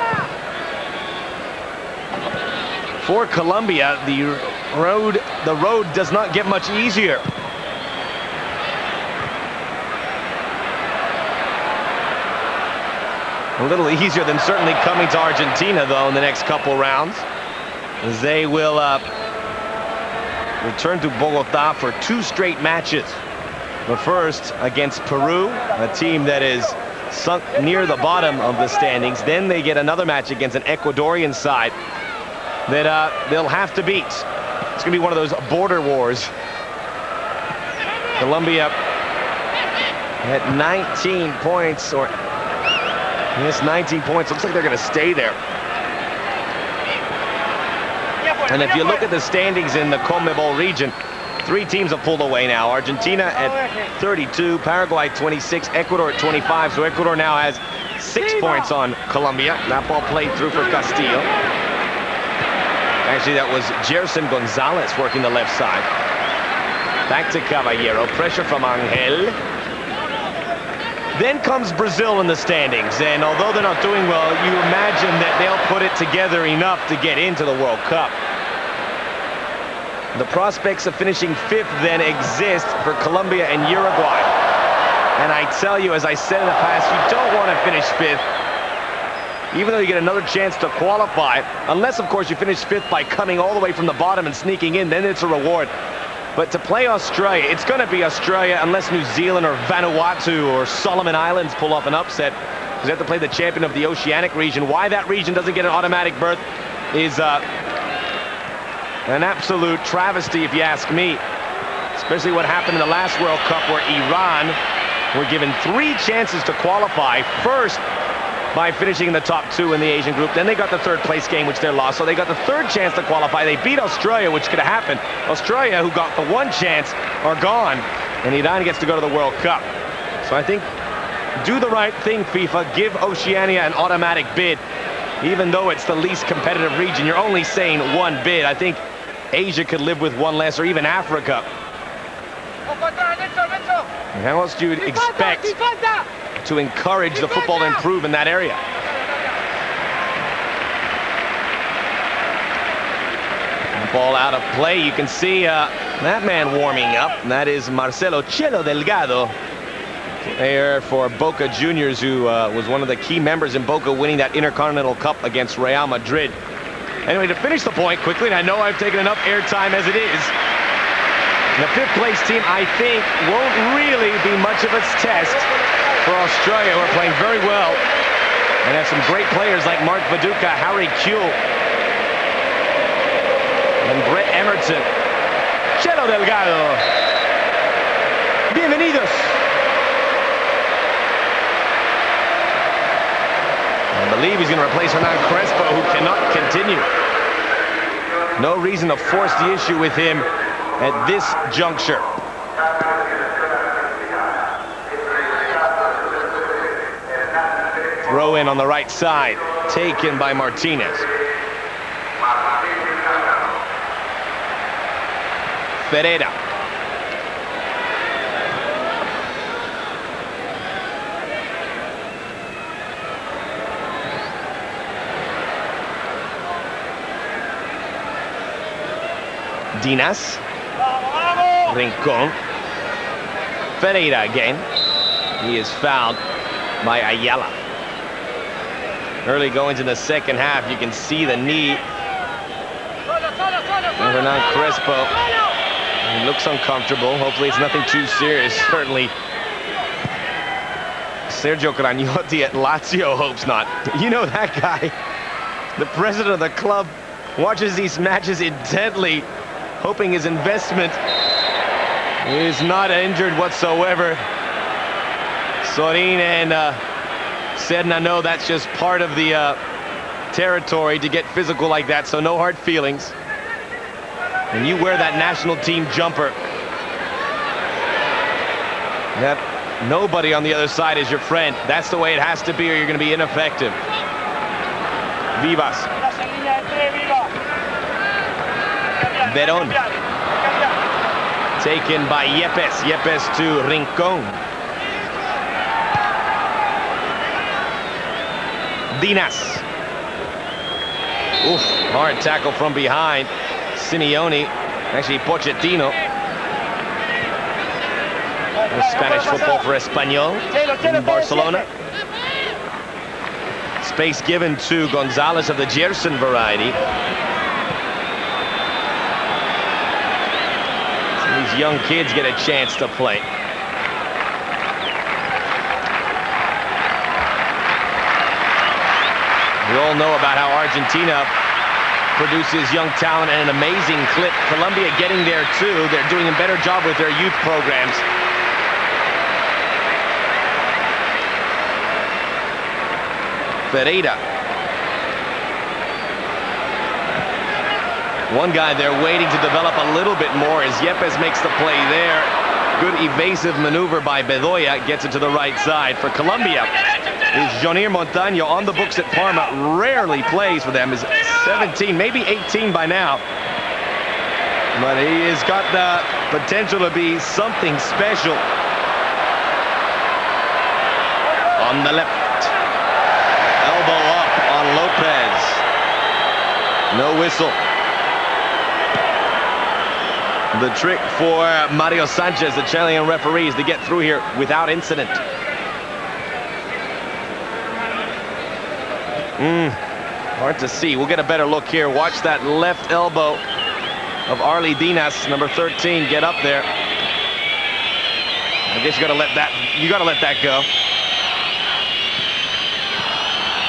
For Colombia, the road does not get much easier. A little easier than certainly coming to Argentina, though, in the next couple rounds, as they will return to Bogota for 2 straight matches. The first against Peru, a team that is sunk near the bottom of the standings. Then they get another match against an Ecuadorian side that they'll have to beat. It's going to be one of those border wars. Colombia at 19 points, or yes, 19 points. Looks like they're going to stay there. And if you look at the standings in the CONMEBOL region, 3 teams have pulled away now. Argentina at 32, Paraguay 26, Ecuador at 25. So Ecuador now has 6 points on Colombia. That ball played through for Castillo. Actually, that was Gerson González working the left side. Back to Cavallero, pressure from Angel. Then comes Brazil in the standings, and although they're not doing well, you imagine that they'll put it together enough to get into the World Cup. The prospects of finishing 5th then exist for Colombia and Uruguay. And I tell you, as I said in the past, you don't want to finish 5th, even though you get another chance to qualify, unless, of course, you finish 5th by coming all the way from the bottom and sneaking in, then it's a reward. But to play Australia, it's going to be Australia unless New Zealand or Vanuatu or Solomon Islands pull off an upset, because they have to play the champion of the Oceanic region. Why that region doesn't get an automatic berth is an absolute travesty, if you ask me. Especially what happened in the last World Cup, where Iran were given 3 chances to qualify. First, by finishing in the top 2 in the Asian group. Then they got the 3rd place game, which they lost. So they got the 3rd chance to qualify. They beat Australia, which could have happened. Australia, who got the 1 chance, are gone. And Iran gets to go to the World Cup. So I think, do the right thing, FIFA. Give Oceania an automatic bid. Even though it's the least competitive region, you're only saying 1 bid. I think Asia could live with 1 less, or even Africa. And how else do you expect to encourage the football to improve in that area? Ball out of play. You can see that man warming up, and that is Marcelo Chelo Delgado, player for Boca Juniors, who was one of the key members in Boca winning that Intercontinental Cup against Real Madrid. Anyway, to finish the point quickly, and I know I've taken enough airtime as it is, the 5th place team, I think, won't really be much of a test for Australia, who are playing very well and have some great players like Mark Viduka, Harry Kuehl, and Brett Emerton. Chelo Delgado. Bienvenidos. I believe he's going to replace Hernan Crespo, who cannot continue. No reason to force the issue with him at this juncture. Throw in on the right side, taken by Martinez. Ferreira. Dinas. Rincon. Ferreira again. He is fouled by Ayala. Early goings in the second half, you can see the knee. Hernan Crespo. He looks uncomfortable. Hopefully it's nothing too serious. Certainly Sergio Cragnotti at Lazio hopes not. You know that guy, the president of the club, watches these matches intently, hoping his investment is not injured whatsoever. Sorin and Serna know that's just part of the territory to get physical like that, so no hard feelings. When you wear that national team jumper, that nobody on the other side is your friend. That's the way it has to be, or you're going to be ineffective. Vivas. Veron. Taken by Yepes. Yepes to Rincon. Dinas. Oof, hard tackle from behind. Simeone, actually Pochettino. Spanish football for Espanyol in Barcelona. Space given to González of the Gerson variety. So these young kids get a chance to play. We all know about how Argentina produces young talent at an amazing clip. Colombia getting there too. They're doing a better job with their youth programs. Ferreira. One guy they're waiting to develop a little bit more as Yepes makes the play there. Good evasive maneuver by Bedoya, gets it to the right side. For Colombia is Jonir Montaño, on the books at Parma, rarely plays for them, is 17, maybe 18 by now. But he has got the potential to be something special. On the left, elbow up on Lopez. No whistle. The trick for Mario Sanchez, the Chilean referee, is to get through here without incident. Hard to see. We'll get a better look here. Watch that left elbow of Arly Dinas, number 13, get up there. I guess you gotta let that go.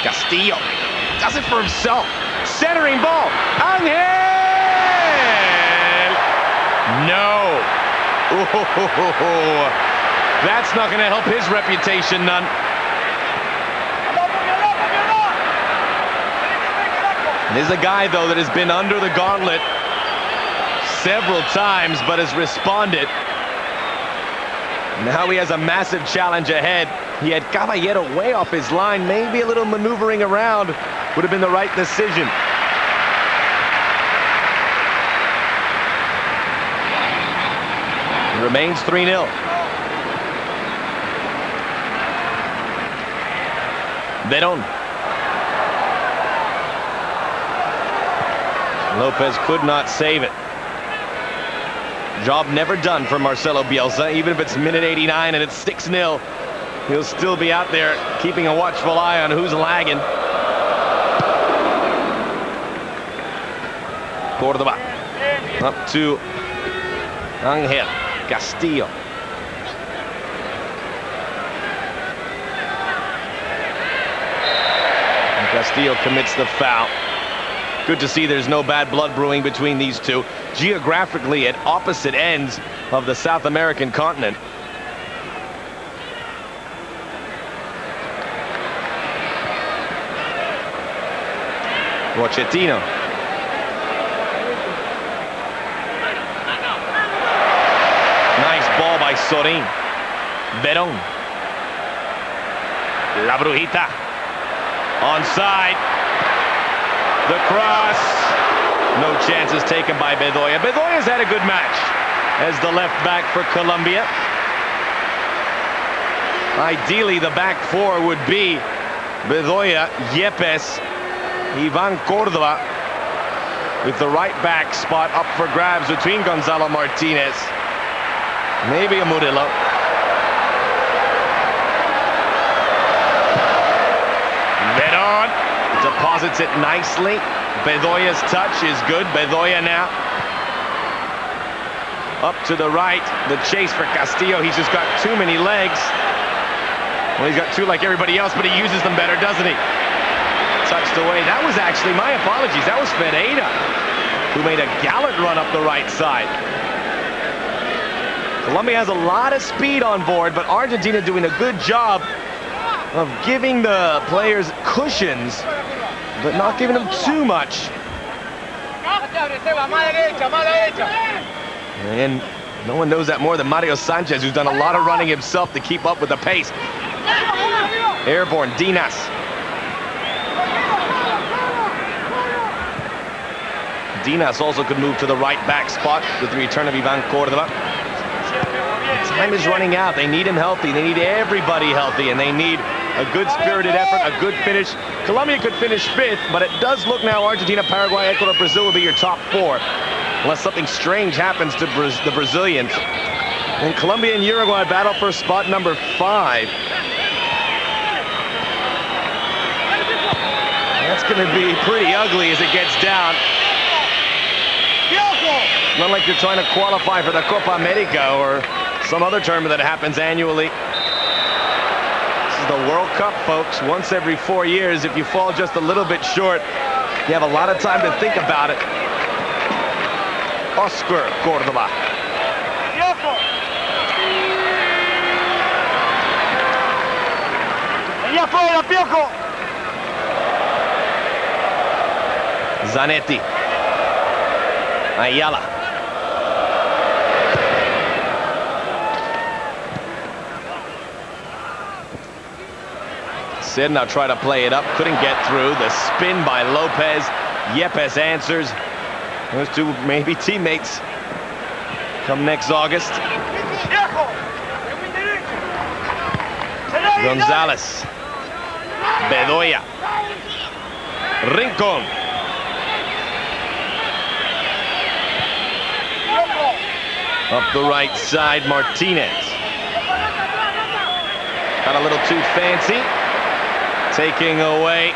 Castillo does it for himself. Centering ball. Angel! No. Ooh, that's not gonna help his reputation none. There's a guy, though, that has been under the gauntlet several times, but has responded. Now he has a massive challenge ahead. He had Cavallero way off his line. Maybe a little maneuvering around would have been the right decision. It remains 3-0. Veron. Lopez could not save it. Job never done for Marcelo Bielsa. Even if it's minute 89 and it's 6-0, he'll still be out there keeping a watchful eye on who's lagging. Cordoba up to Angel. Castillo. And Castillo commits the foul. Good to see there's no bad blood brewing between these two. Geographically at opposite ends of the South American continent. Pochettino. Nice ball by Sorin. Veron. La Brujita. Onside. The cross. No chances taken by Bedoya. Bedoya's had a good match as the left back for Colombia. Ideally, the back four would be Bedoya, Yepes, Ivan Córdoba, with the right back spot up for grabs between Gonzalo Martinez. Maybe a Murillo. Veron deposits it nicely. Bedoya's touch is good. Bedoya now up to the right. The chase for Castillo. He's just got too many legs. Well, he's got two like everybody else, but he uses them better, doesn't he? Touched away. That was actually, my apologies, that was Ferreira, who made a gallant run up the right side. Colombia has a lot of speed on board, but Argentina doing a good job of giving the players cushions, but not giving them too much. And no one knows that more than Mario Sanchez, who's done a lot of running himself to keep up with the pace. Airborne, Dinas. Dinas also could move to the right back spot with the return of Ivan Córdoba. Time is running out. They need him healthy. They need everybody healthy, and they need a good spirited effort, a good finish. Colombia could finish 5th, but it does look now Argentina, Paraguay, Ecuador, Brazil will be your top 4, unless something strange happens to the Brazilians. And Colombia and Uruguay battle for spot number 5. That's going to be pretty ugly as it gets down. Not like you're trying to qualify for the Copa America or some other tournament that happens annually. This is a World Cup, folks, once every 4 years. If you fall just a little bit short, you have a lot of time to think about it. Oscar Córdoba. Zanetti. Ayala. Sid now try to play it up, couldn't get through. The spin by Lopez. Yepes answers. Those two maybe teammates come next August. González. Bedoya. Rincón. Up the right side, Martinez. Got a little too fancy. Taking away.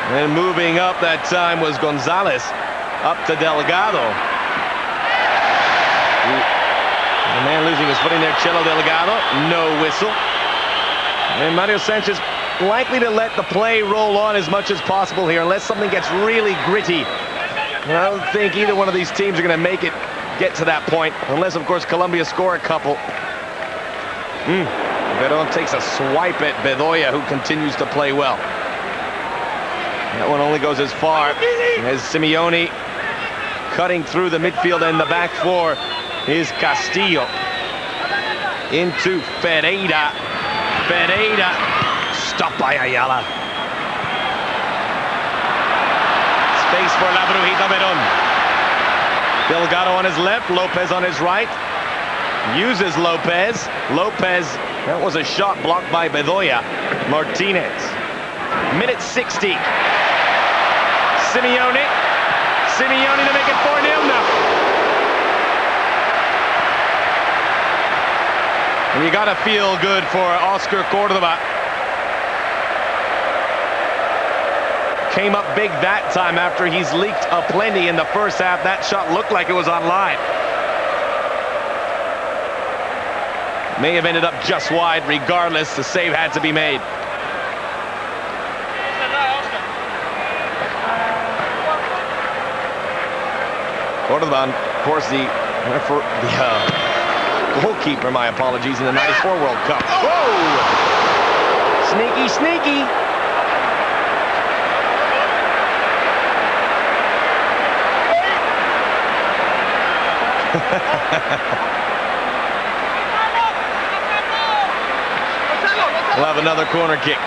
And moving up that time was González. Up to Delgado. The man losing his footing there, Chelo Delgado. No whistle. And Mario Sanchez likely to let the play roll on as much as possible here unless something gets really gritty. And I don't think either one of these teams are going to make it get to that point, unless, of course, Colombia score a couple. Veron takes a swipe at Bedoya, who continues to play well. That one only goes as far as Simeone cutting through the midfield and the back four is Castillo. Into Ferreira. Ferreira. Stopped by Ayala. Space for La Brujita Veron. Delgado on his left, Lopez on his right. Uses Lopez. Lopez, that was a shot blocked by Bedoya. Martinez. Minute 60. Simeone. Simeone to make it 4-0 now. And you gotta feel good for Oscar Córdoba. Came up big that time after he's leaked a plenty in the first half. That shot looked like it was on line. May have ended up just wide. Regardless, the save had to be made. Córdoba, of course, the goalkeeper, my apologies, in the '94 World Cup. Whoa! Sneaky, sneaky. We'll have another corner kick.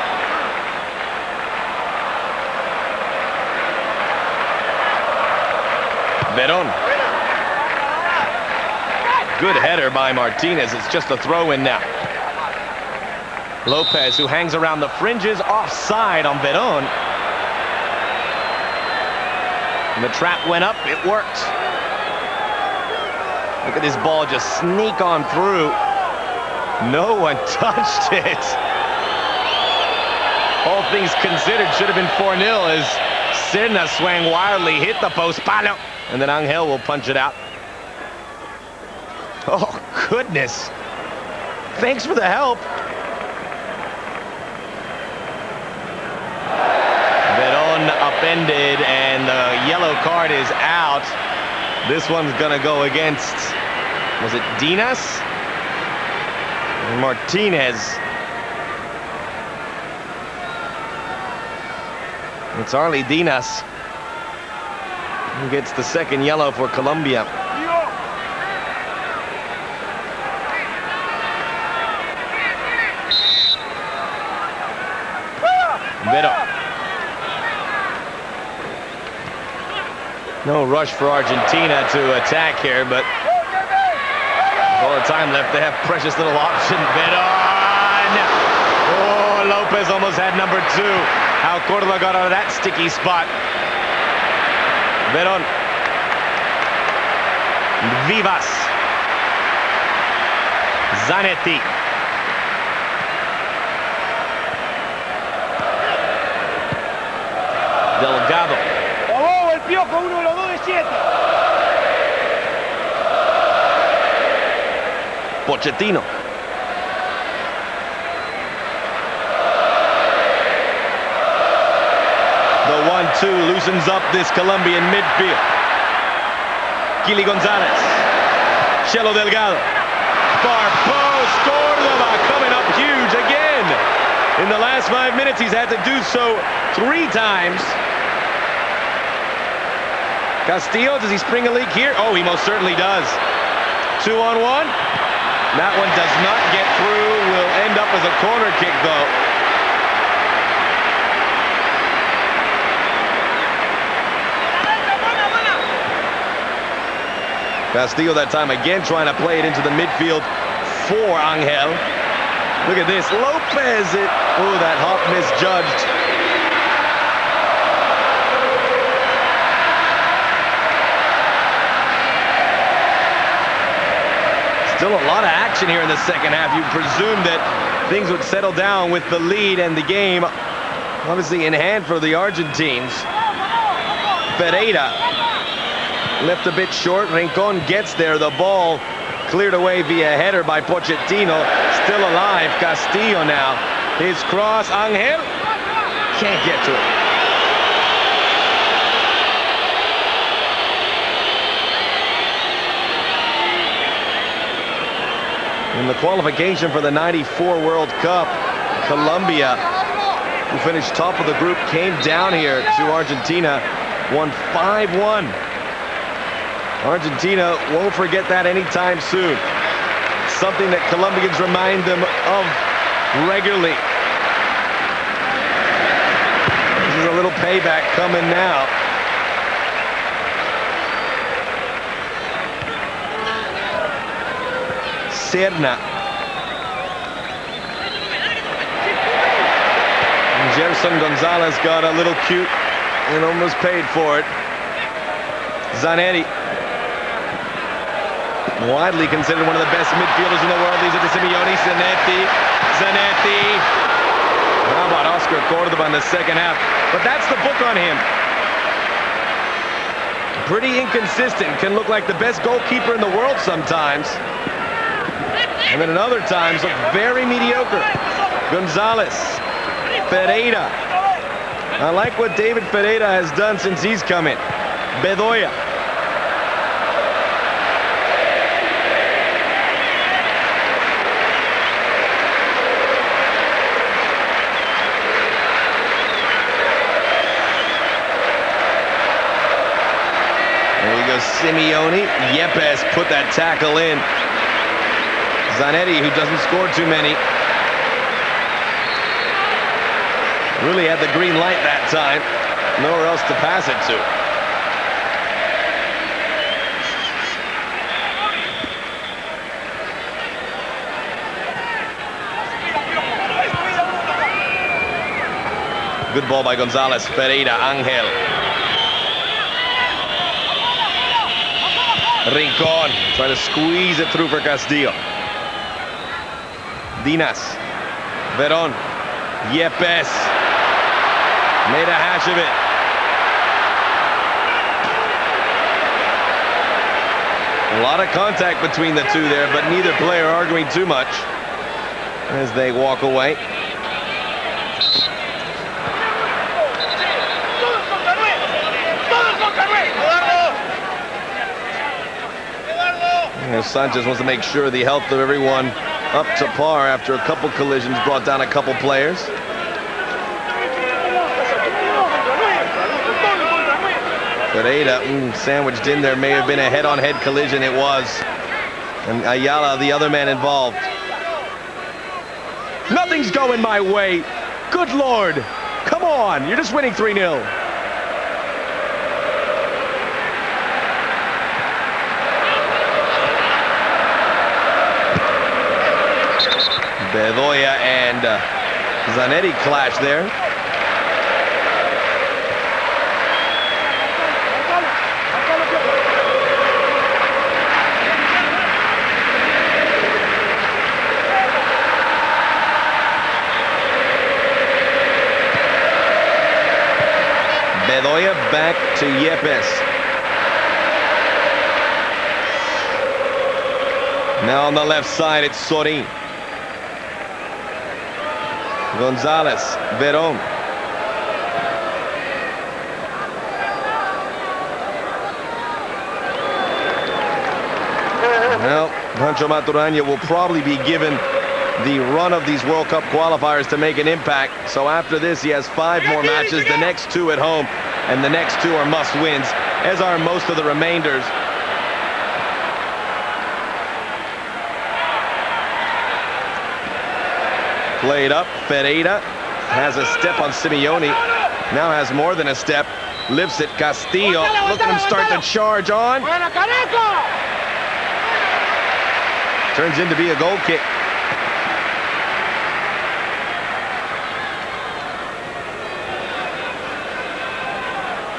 Veron. Good header by Martinez. It's just a throw-in now. Lopez, who hangs around the fringes, offside on Veron. And the trap went up. It worked. Look at this ball just sneak on through. No one touched it. All things considered, should have been 4-0 as Serna swang wildly, hit the post, Pablo, and then Angel will punch it out. Oh, goodness. Thanks for the help. Veron upended, and the yellow card is out. This one's gonna go against, was it Dinas? Martinez. It's Arly Dinas who gets the second yellow for Colombia. Veron. No rush for Argentina to attack here, but all the time left, they have precious little option. Veron! Oh, Lopez almost had number 2. How Córdoba got out of that sticky spot. Veron. Vivas. Zanetti. Delgado. ¡Oh, el Piojo, uno de los dos de 7! Pochettino. 2 loosens up this Colombian midfield. Kily González. Chelo Delgado. Far post. Córdoba coming up huge again. In the last 5 minutes, he's had to do so 3 times. Castillo, does he spring a leak here? Oh, he most certainly does. 2-on-1. That one does not get through. Will end up as a corner kick, though. Castillo that time again trying to play it into the midfield for Angel. Look at this. Lopez. Oh, that hop misjudged. Still a lot of action here in the second half. You presume that things would settle down with the lead and the game obviously in hand for the Argentines. Pereira left a bit short. Rincon gets there. The ball cleared away via header by Pochettino. Still alive. Castillo now. His cross. Angel can't get to it. In the qualification for the '94 World Cup, Colombia, who finished top of the group, came down here to Argentina, won 5-1. Argentina won't forget that anytime soon. Something that Colombians remind them of regularly. This is a little payback coming now. Hernan. Gerson González got a little cute and almost paid for it. Zanetti. Widely considered one of the best midfielders in the world. These are the Simeone. Zanetti. How about Oscar Córdoba in the second half? But that's the book on him. Pretty inconsistent. Can look like the best goalkeeper in the world sometimes. And then at other times look very mediocre. González. Pereira. I like what David Pereira has done since he's come in. Bedoya. There you go, Simeone. Yepes put that tackle in. Zanetti, who doesn't score too many, really had the green light that time. Nowhere else to pass it to. Good ball by González. Pereira, Angel. Rincon trying to squeeze it through for Castillo. Dinas, Veron, Yepes, made a hash of it. A lot of contact between the two there, but neither player arguing too much as they walk away. Sanchez wants to make sure the health of everyone up to par after a couple collisions brought down a couple players. Pereira sandwiched in there. May have been a head-on-head collision. It was. And Ayala, the other man involved. Nothing's going my way. Good Lord. Come on. You're just winning 3-0. Bedoya and Zanetti clash there. Bedoya back to Yepes. Now on the left side, it's Sorin. González, Veron. Pancho Maturana will probably be given the run of these World Cup qualifiers to make an impact. So after this, he has 5 more matches, the next 2 at home, and the next 2 are must-wins, as are most of the remainders. Played up, Ferreira has a step on Simeone, now has more than a step, lifts it, Castillo, look at him start to charge on. Turns into be a goal kick.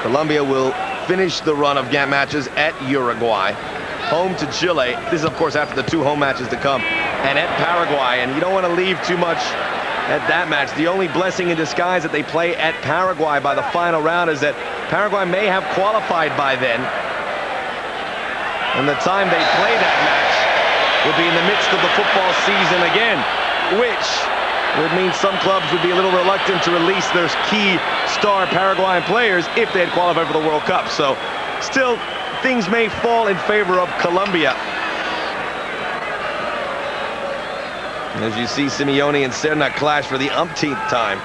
Colombia will finish the run of GAMP matches at Uruguay, home to Chile. This is, of course, after the 2 home matches to come, and at Paraguay. And you don't want to leave too much at that match. The only blessing in disguise that they play at Paraguay by the final round is that Paraguay may have qualified by then. And the time they play that match will be in the midst of the football season again, which would mean some clubs would be a little reluctant to release their key star Paraguayan players if they had qualified for the World Cup. So still, things may fall in favor of Colombia. As you see, Simeone and Serna clash for the umpteenth time.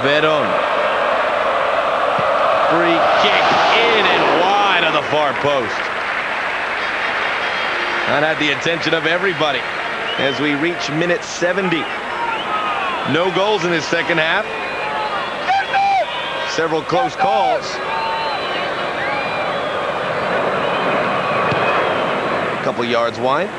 Veron. Free kick in and wide of the far post. That had the attention of everybody as we reach minute 70. No goals in this second half. Several close calls. A couple yards wide.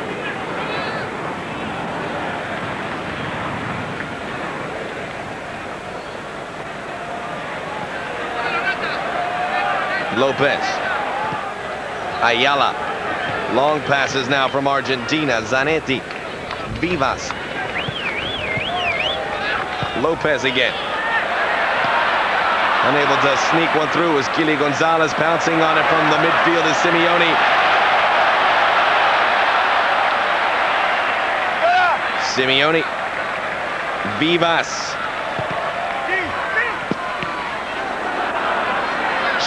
Lopez. Ayala. Long passes now from Argentina. Zanetti. Vivas. Lopez again. Unable to sneak one through as Kily González pouncing on it from the midfield is Simeone. Simeone. Vivas.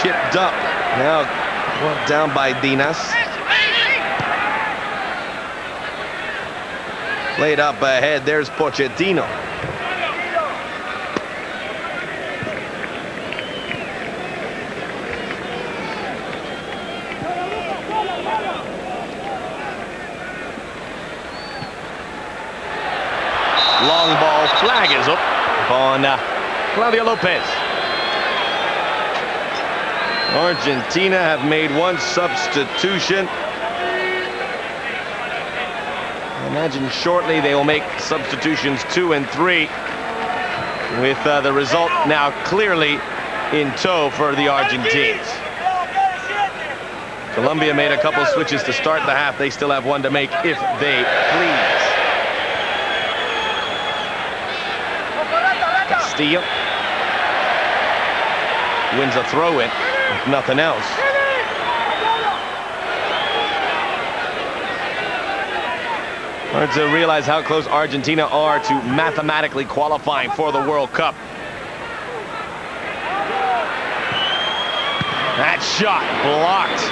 Chipped up. Now brought down by Dinas. Played up ahead. There's Pochettino. Long ball. Flag is up on Claudio Lopez. Argentina have made one substitution. I imagine shortly they will make substitutions 2 and 3, with the result now clearly in tow for the Argentines. Colombia made a couple switches to start the half. They still have one to make if they please. Castillo wins a throw-in. If nothing else. Hard to realize how close Argentina are to mathematically qualifying for the World Cup. That shot blocked.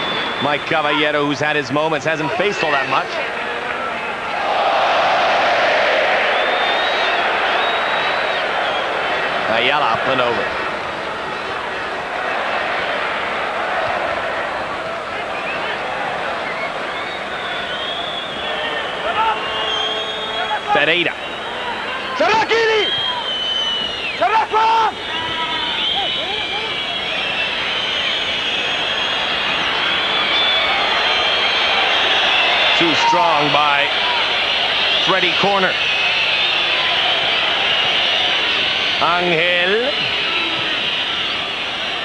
Mike Cavallero, who's had his moments, hasn't faced all that much. Ayala up and over. Ferreira. ¡Cerrá, Kily! ¡Cerrá, Juan! Too strong by Freddie corner. Angel.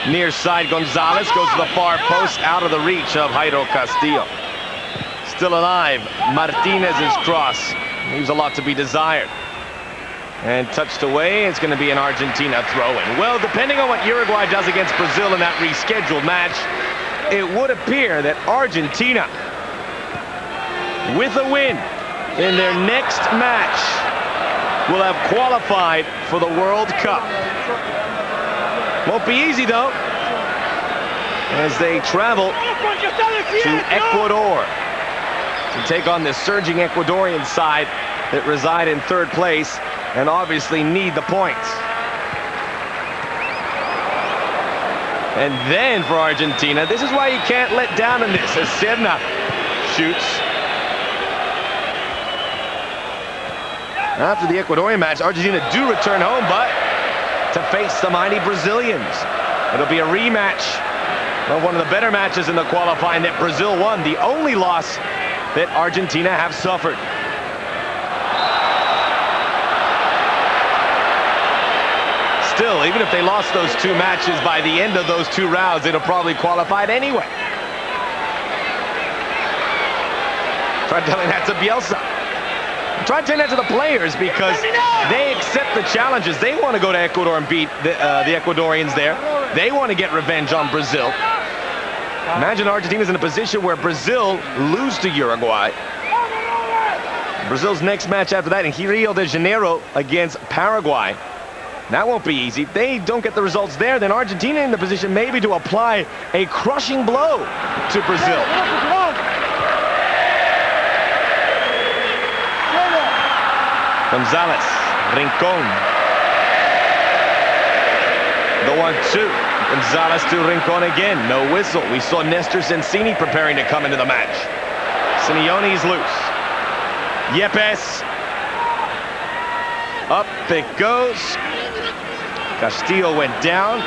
Near side González goes to the far post, out of the reach of Jairo Castillo. Still alive. Martinez's cross leaves a lot to be desired. And touched away, it's going to be an Argentina throw-in. Well, depending on what Uruguay does against Brazil in that rescheduled match, it would appear that Argentina, with a win in their next match, will have qualified for the World Cup. Won't be easy, though, as they travel to Ecuador to take on the surging Ecuadorian side that reside in third place and obviously need the points. And then for Argentina, this is why you can't let down in this, as Serna shoots. After the Ecuadorian match, Argentina do return home, but to face the mighty Brazilians. It'll be a rematch of one of the better matches in the qualifying that Brazil won, the only loss that Argentina have suffered. Still, even if they lost those two matches, by the end of those two rounds, they'd have probably qualified anyway. Try telling that to Bielsa. Try telling that to the players, because they accept the challenges. They want to go to Ecuador and beat the Ecuadorians there. They want to get revenge on Brazil. Imagine Argentina's in a position where Brazil lose to Uruguay. Brazil's next match after that in Rio de Janeiro against Paraguay. That won't be easy. If they don't get the results there, then Argentina in the position maybe to apply a crushing blow to Brazil. González, Rincón. The 1-2. González to Rincón again. No whistle. We saw Nestor Sensini preparing to come into the match. Simeone's loose. Yepes. Up it goes. Castillo went down.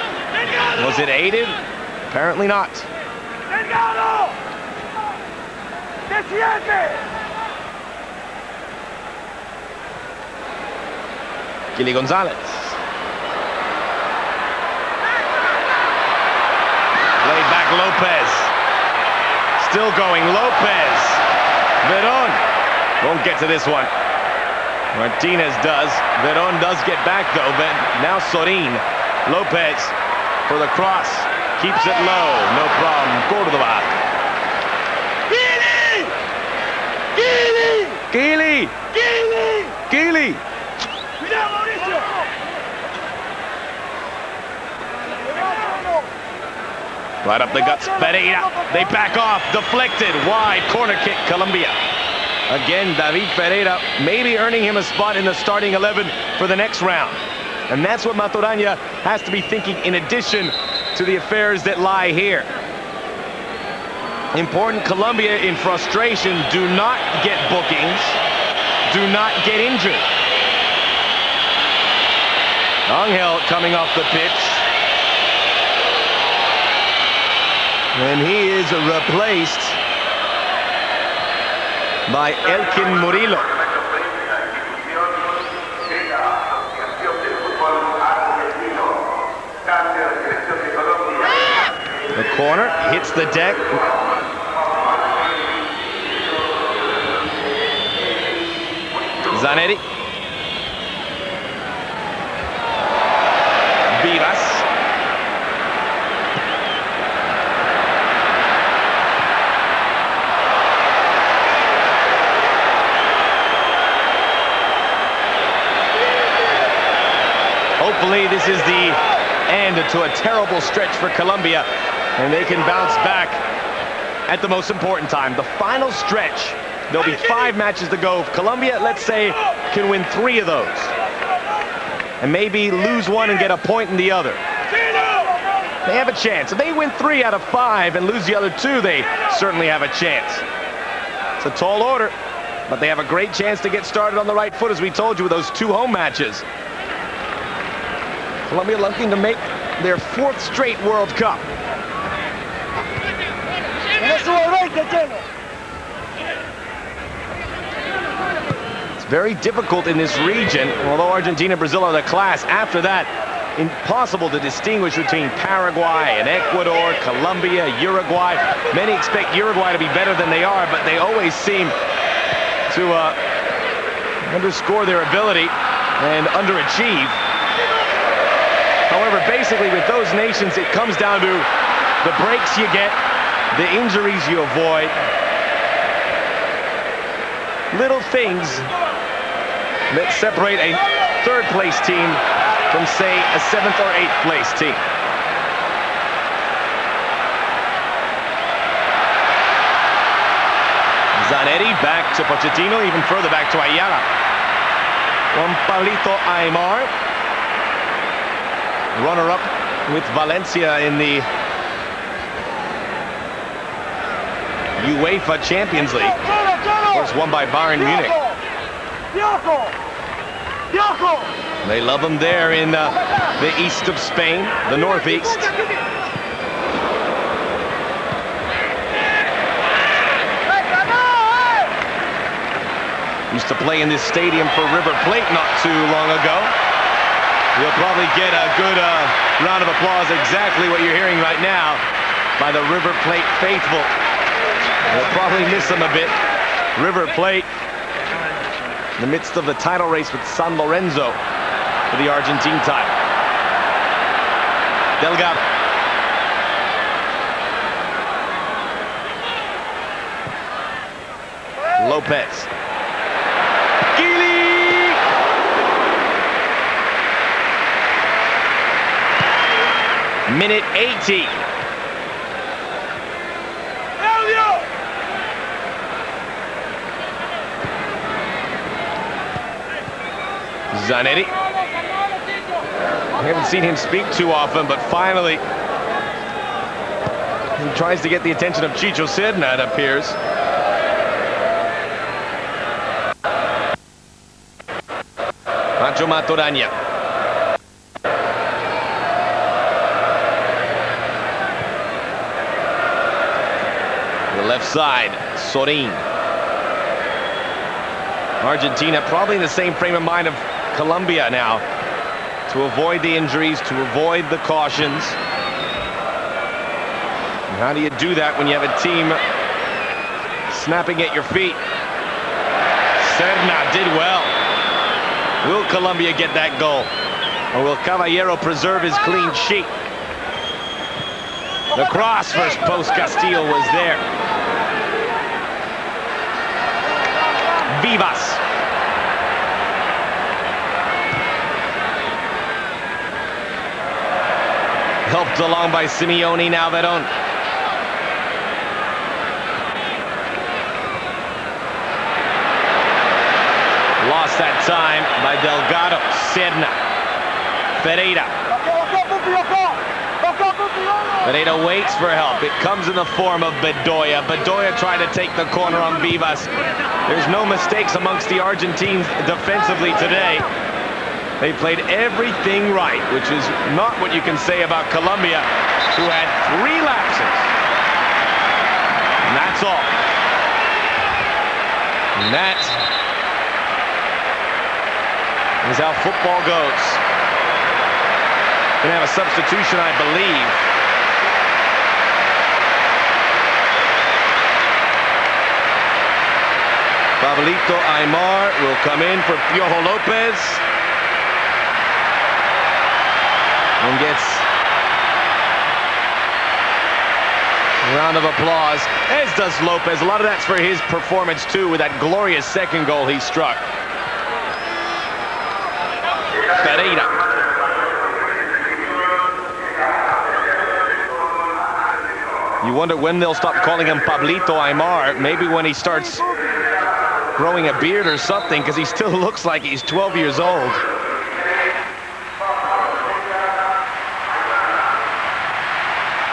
Was it aided? Apparently not. Kily González. Laid back Lopez. Still going Lopez. Veron won't get to this one. Martinez does. Veron does get back, though. Now Sorin. Lopez for the cross. Keeps it low. No problem. Córdoba. Kily! Kily! Kily! Kily! Kily! Mauricio! Right up the guts. Pereira. They back off. Deflected. Wide corner kick. Colombia. Again, David Pereira maybe earning him a spot in the starting 11 for the next round. And that's what Maturana has to be thinking in addition to the affairs that lie here. Important, Colombia in frustration. Do not get bookings. Do not get injured. Angel coming off the pitch. And he is replaced by Elkin Murillo. The corner hits the deck. Zanetti. Vivas. Hopefully this is the end to a terrible stretch for Colombia, and they can bounce back at the most important time, the final stretch. There'll be 5 matches to go. If Colombia, let's say, can win 3 of those, and maybe lose 1 and get a point in the other, they have a chance. If they win 3 out of 5 and lose the other 2, they certainly have a chance. It's a tall order, but they have a great chance to get started on the right foot, as we told you, with those 2 home matches. Colombia looking to make their 4th straight World Cup. It's very difficult in this region. Although Argentina and Brazil are the class, after that, impossible to distinguish between Paraguay and Ecuador, Colombia, Uruguay. Many expect Uruguay to be better than they are, but they always seem to underscore their ability. and underachieve. However, basically with those nations, it comes down to the breaks you get, the injuries you avoid. Little things that separate a third-place team from, say, a 7th or 8th place team. Zanetti back to Pochettino, even further back to Ayala. From Pablito Aimar. Runner-up with Valencia in the UEFA Champions League. Of course, won by Bayern Munich. They love him there in the east of Spain, the northeast. Used to play in this stadium for River Plate not too long ago. You'll probably get a good round of applause, exactly what you're hearing right now, by the River Plate faithful. You'll probably miss them a bit. River Plate, in the midst of the title race with San Lorenzo for the Argentine title. Delgado. Lopez. Kily! Minute 80. Zanetti. We haven't seen him speak too often, but finally he tries to get the attention of Chicho Serna, it appears. Nacho Maturana. The left side, Sorin. Argentina probably in the same frame of mind of Colombia now, to avoid the injuries, to avoid the cautions. And how do you do that when you have a team snapping at your feet? Serna did well. Will Colombia get that goal? Or will Cavallero preserve his clean sheet? The cross first post Castillo was there. Vivas. Helped along by Simeone, now Veron. Lost that time by Delgado. Serna. Ferreira. Ferreira waits for help. It comes in the form of Bedoya. Bedoya tried to take the corner on Vivas. There's no mistakes amongst the Argentines defensively today. They played everything right, which is not what you can say about Colombia, who had 3 lapses. And that's all. And that is how football goes. Gonna have a substitution, I believe. Pablito Aimar will come in for Piojo Lopez. And gets a round of applause, as does Lopez. A lot of that's for his performance too, with that glorious second goal he struck. Ferreira. You wonder when they'll stop calling him Pablito Aimar. Maybe when he starts growing a beard or something, because he still looks like he's 12 years old.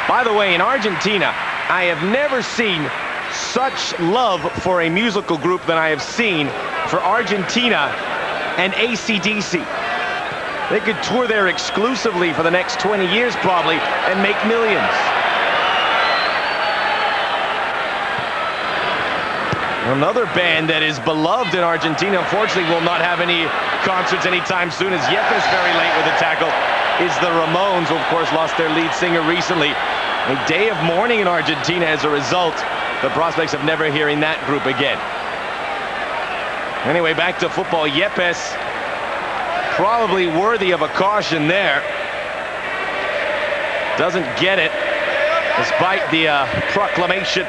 By the way, in Argentina, I have never seen such love for a musical group than I have seen for Argentina and AC/DC. They could tour there exclusively for the next 20 years probably and make millions. Another band that is beloved in Argentina, unfortunately will not have any concerts anytime soon, as Yepes very late with the tackle, is the Ramones, who of course lost their lead singer recently. A day of mourning in Argentina as a result. The prospects of never hearing that group again. Anyway, back to football. Yepes Probably worthy of a caution there. Doesn't get it, despite the proclamation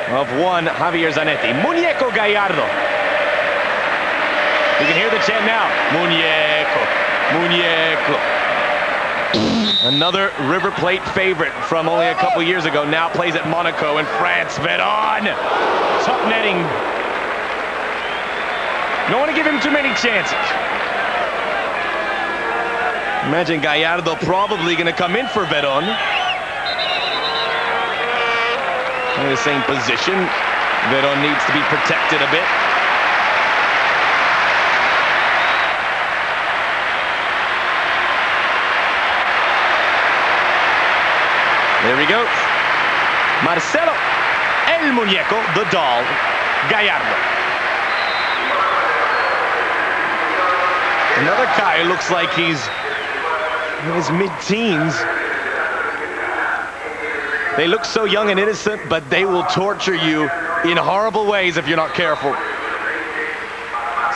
of one Javier Zanetti. Muñeco Gallardo. You can hear the chant now. Muñeco, Muñeco. Another River Plate favorite from only a couple years ago. Now plays at Monaco in France. Veron. Top netting. Don't want to give him too many chances. Imagine Gallardo probably going to come in for Veron. In the same position. Veron needs to be protected a bit. There he goes. Marcelo, el muñeco, the doll, Gallardo. Another guy who looks like he's in his mid-teens. They look so young and innocent, but they will torture you in horrible ways if you're not careful.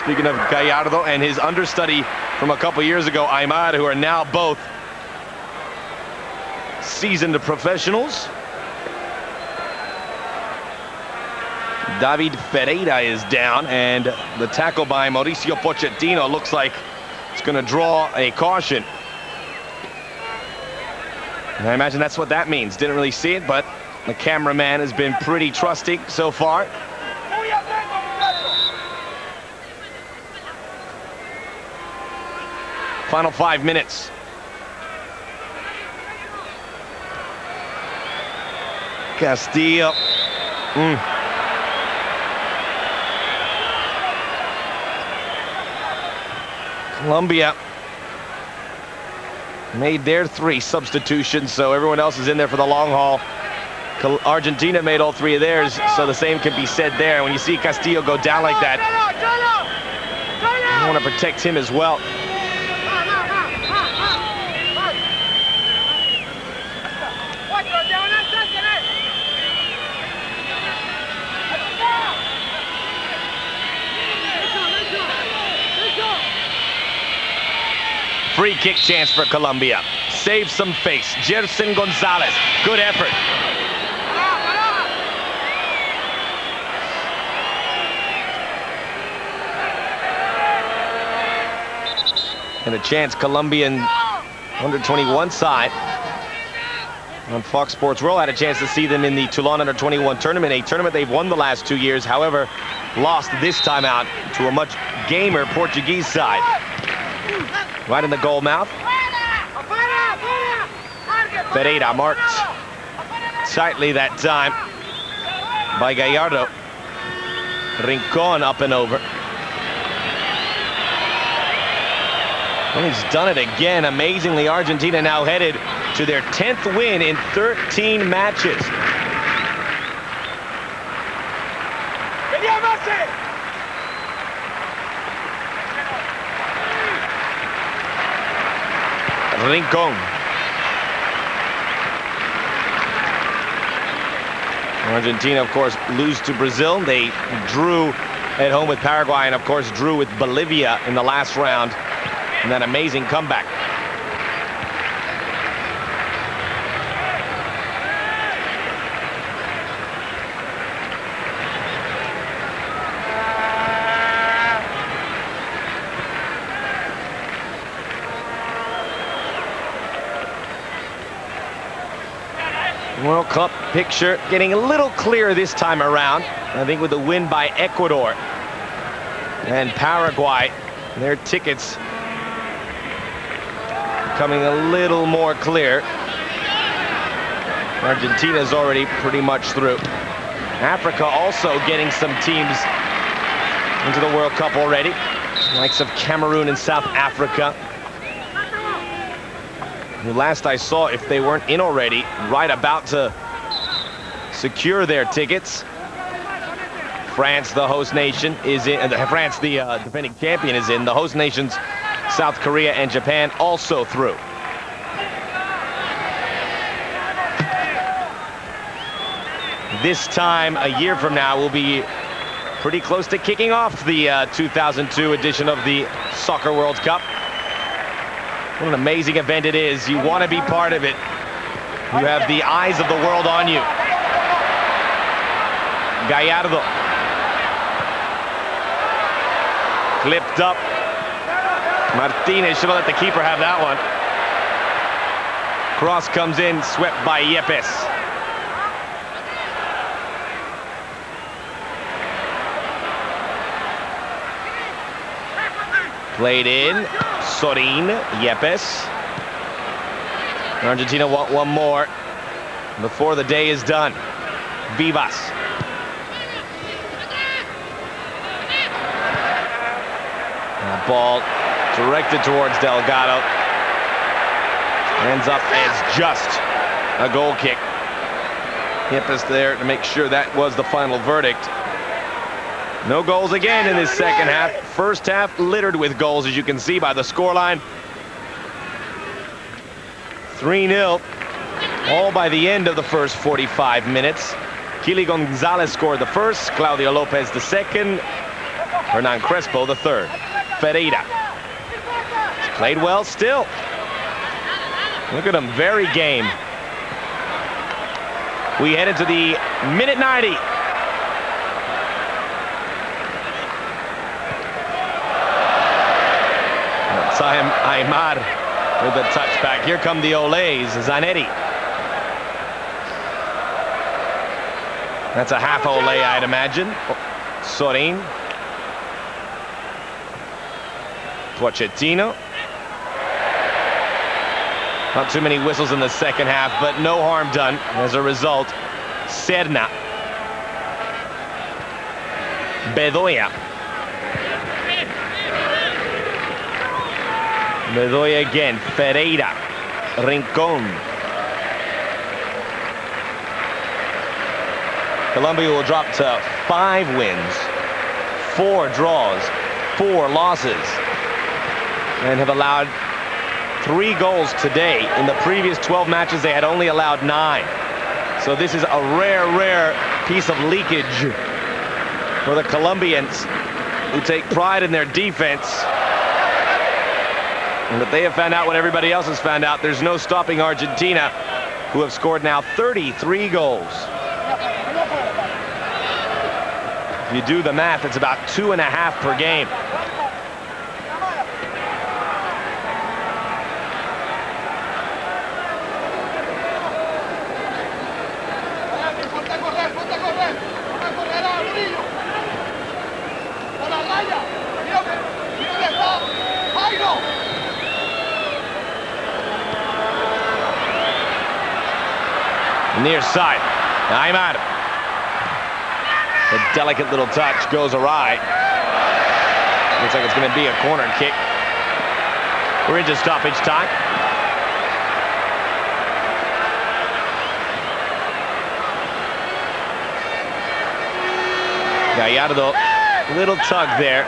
Speaking of Gallardo and his understudy from a couple years ago, Aimar, who are now both seasoned professionals. David Ferreira is down, and the tackle by Mauricio Pochettino looks like it's going to draw a caution. And I imagine that's what that means. Didn't really see it, but the cameraman has been pretty trusting so far. Final 5 minutes. Castillo. Colombia made their 3 substitutions, so everyone else is in there for the long haul. Argentina made all 3 of theirs, so the same can be said there. When you see Castillo go down like that, you want to protect him as well. Free kick chance for Colombia. Save some face. Gerson González. Good effort. And a chance Colombian under-21 side. On Fox Sports World, had a chance to see them in the Toulon under-21 tournament, a tournament they've won the last 2 years, however, lost this time out to a much gamer Portuguese side. Right in the goal mouth. Ferreira marked tightly that time by Gallardo. Rincon up and over. And he's done it again. Amazingly, Argentina now headed to their 10th win in 13 matches. Rincon. Argentina, of course, lose to Brazil. They drew at home with Paraguay and, of course, drew with Bolivia in the last round. And that amazing comeback. World Cup picture getting a little clearer this time around. I think with the win by Ecuador and Paraguay, their tickets coming a little more clear. Argentina's already pretty much through. Africa also getting some teams into the World Cup already. Likes of Cameroon and South Africa. The last I saw, if they weren't in already, right about to secure their tickets. France, the host nation, is in. France, the defending champion, is in. The host nations, South Korea and Japan, also through. This time, a year from now, we'll be pretty close to kicking off the 2002 edition of the Soccer World Cup. What an amazing event it is. You want to be part of it. You have the eyes of the world on you. Gallardo. Clipped up. Martinez should have let the keeper have that one. Cross comes in, swept by Yepes. Played in. Sorin, Yepes. Argentina want one more before the day is done. Vivas. That ball directed towards Delgado. Ends up as just a goal kick. Yepes there to make sure that was the final verdict. No goals again in this second half. First half littered with goals, as you can see by the scoreline. 3-0, all by the end of the first 45 minutes. Kily González scored the first, Claudio Lopez the second, Hernan Crespo the third. Ferreira played well still. Look at him, very game. We head into the minute 90. Aimar with the touchback. Here come the Olays. Zanetti. That's a half Olay, I'd imagine. Sorin. Pochettino. Not too many whistles in the second half, but no harm done as a result. Serna. Bedoya. Bedoya again. Ferreira. Rincon. Colombia will drop to 5 wins, 4 draws, 4 losses, and have allowed 3 goals today. In the previous 12 matches, they had only allowed 9. So this is a rare piece of leakage for the Colombians, who take pride in their defense. But they have found out what everybody else has found out. There's no stopping Argentina, who have scored now 33 goals. If you do the math, it's about 2.5 per game. Near side, Aimar. A delicate little touch goes awry. Looks like it's going to be a corner kick. We're into stoppage time. Gallardo, little tug there.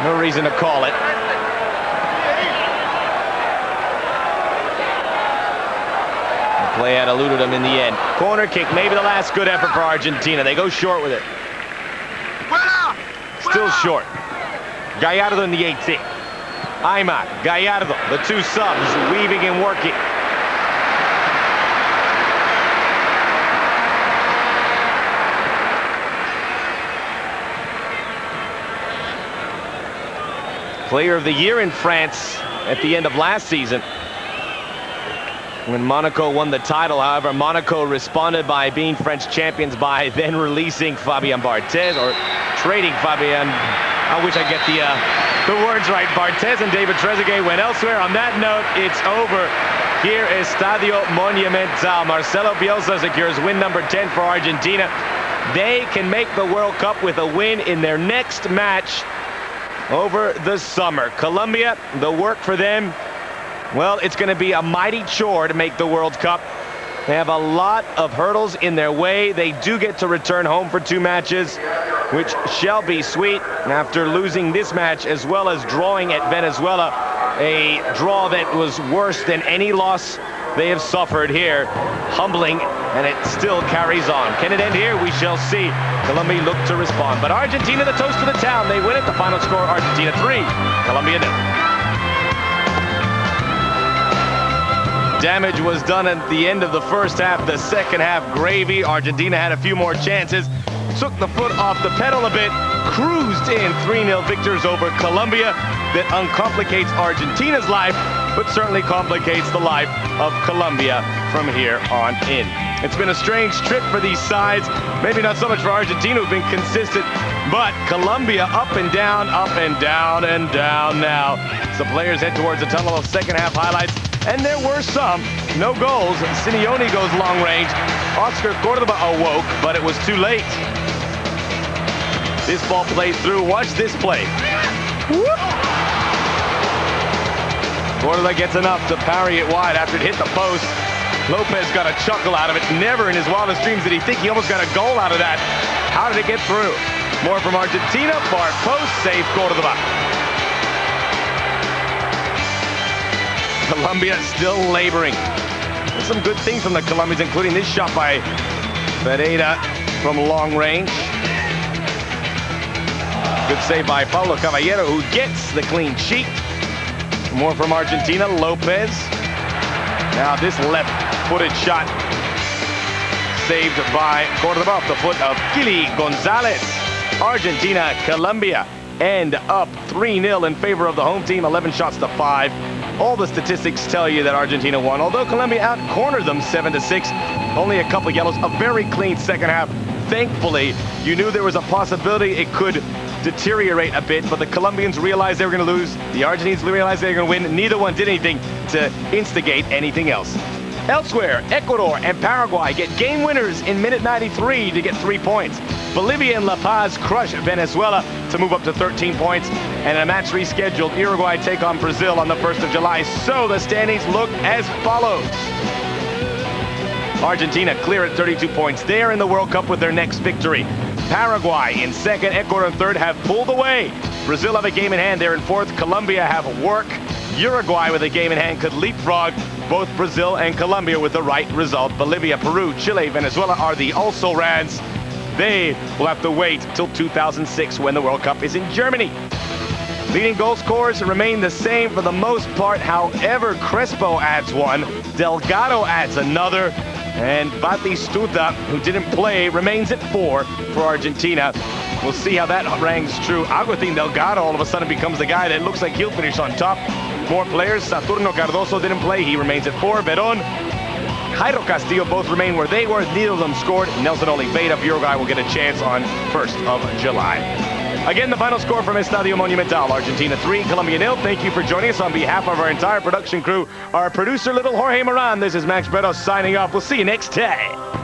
No reason to call it. Play had eluded him in the end. Corner kick, maybe the last good effort for Argentina. They go short with it. Still short. Gallardo in the 18th. Aimar, Gallardo, the 2 subs, weaving and working. Player of the year in France at the end of last season, when Monaco won the title. However, Monaco responded by being French champions by then releasing Fabien Barthez, or trading Fabien. I wish I get the words right. Barthez and David Trezeguet went elsewhere. On that note, it's over here at Estadio Monumental. Marcelo Bielsa secures win number 10 for Argentina. They can make the World Cup with a win in their next match over the summer. Colombia, the work for them, well, it's going to be a mighty chore to make the World Cup. They have a lot of hurdles in their way. They do get to return home for 2 matches, which shall be sweet after losing this match as well as drawing at Venezuela, a draw that was worse than any loss they have suffered here. Humbling and it still carries on. Can it end here? We shall see. Colombia look to respond, but Argentina the toast of the town. They win it. The final score, Argentina 3, Colombia 0. Damage was done at the end of the first half. The second half, gravy. Argentina had a few more chances, took the foot off the pedal a bit, cruised in 3-0 victors over Colombia. That uncomplicates Argentina's life, but certainly complicates the life of Colombia from here on in. It's been a strange trip for these sides. Maybe not so much for Argentina, who've been consistent, but Colombia up and down and down and down now. So players head towards the tunnel of second half highlights, and there were some. No goals. Simeone goes long range. Oscar Cordoba awoke, but it was too late. This ball plays through. Watch this play. Whoop. Cordoba gets enough to parry it wide after it hit the post. Lopez got a chuckle out of it. Never in his wildest dreams did he think he almost got a goal out of that. How did it get through? More from Argentina. Far post, save Cordoba. Colombia still laboring. There's some good things from the Colombians, including this shot by Pereira from long range. Good save by Pablo Cavallero, who gets the clean sheet. More from Argentina, Lopez. Now this left-footed shot saved by Cordoba off the foot of Kily. González. Argentina, Colombia end up 3-0 in favor of the home team, 11 shots to 5. All the statistics tell you that Argentina won, although Colombia out-cornered them 7-6. Only a couple yellows, a very clean second half. Thankfully, you knew there was a possibility it could deteriorate a bit, but the Colombians realized they were going to lose. The Argentines realized they were going to win. Neither one did anything to instigate anything else. Elsewhere, Ecuador and Paraguay get game winners in minute 93 to get 3 points. Bolivia and La Paz crush Venezuela to move up to 13 points. And a match rescheduled, Uruguay take on Brazil on the 1st of July. So the standings look as follows. Argentina clear at 32 points. They're in the World Cup with their next victory. Paraguay in second, Ecuador in third have pulled away. Brazil have a game in hand, they're in fourth. Colombia have work. Uruguay with a game in hand could leapfrog both Brazil and Colombia with the right result. Bolivia, Peru, Chile, Venezuela are the also-rans. They will have to wait till 2006 when the World Cup is in Germany. Leading goal scorers remain the same for the most part. However, Crespo adds one, Delgado adds another, and Batistuta, who didn't play, remains at 4 for Argentina. We'll see how that rings true. I would think Delgado all of a sudden becomes the guy that looks like he'll finish on top. More players. Saturno Cardoso didn't play. He remains at 4. Veron, Jairo Castillo both remain where they were. Neither of them scored. Nelson Oliveira of Uruguay will get a chance on 1st of July. Again, the final score from Estadio Monumental. Argentina 3, Colombia 0. Thank you for joining us on behalf of our entire production crew. Our producer, little Jorge Moran. This is Max Bretos signing off. We'll see you next time.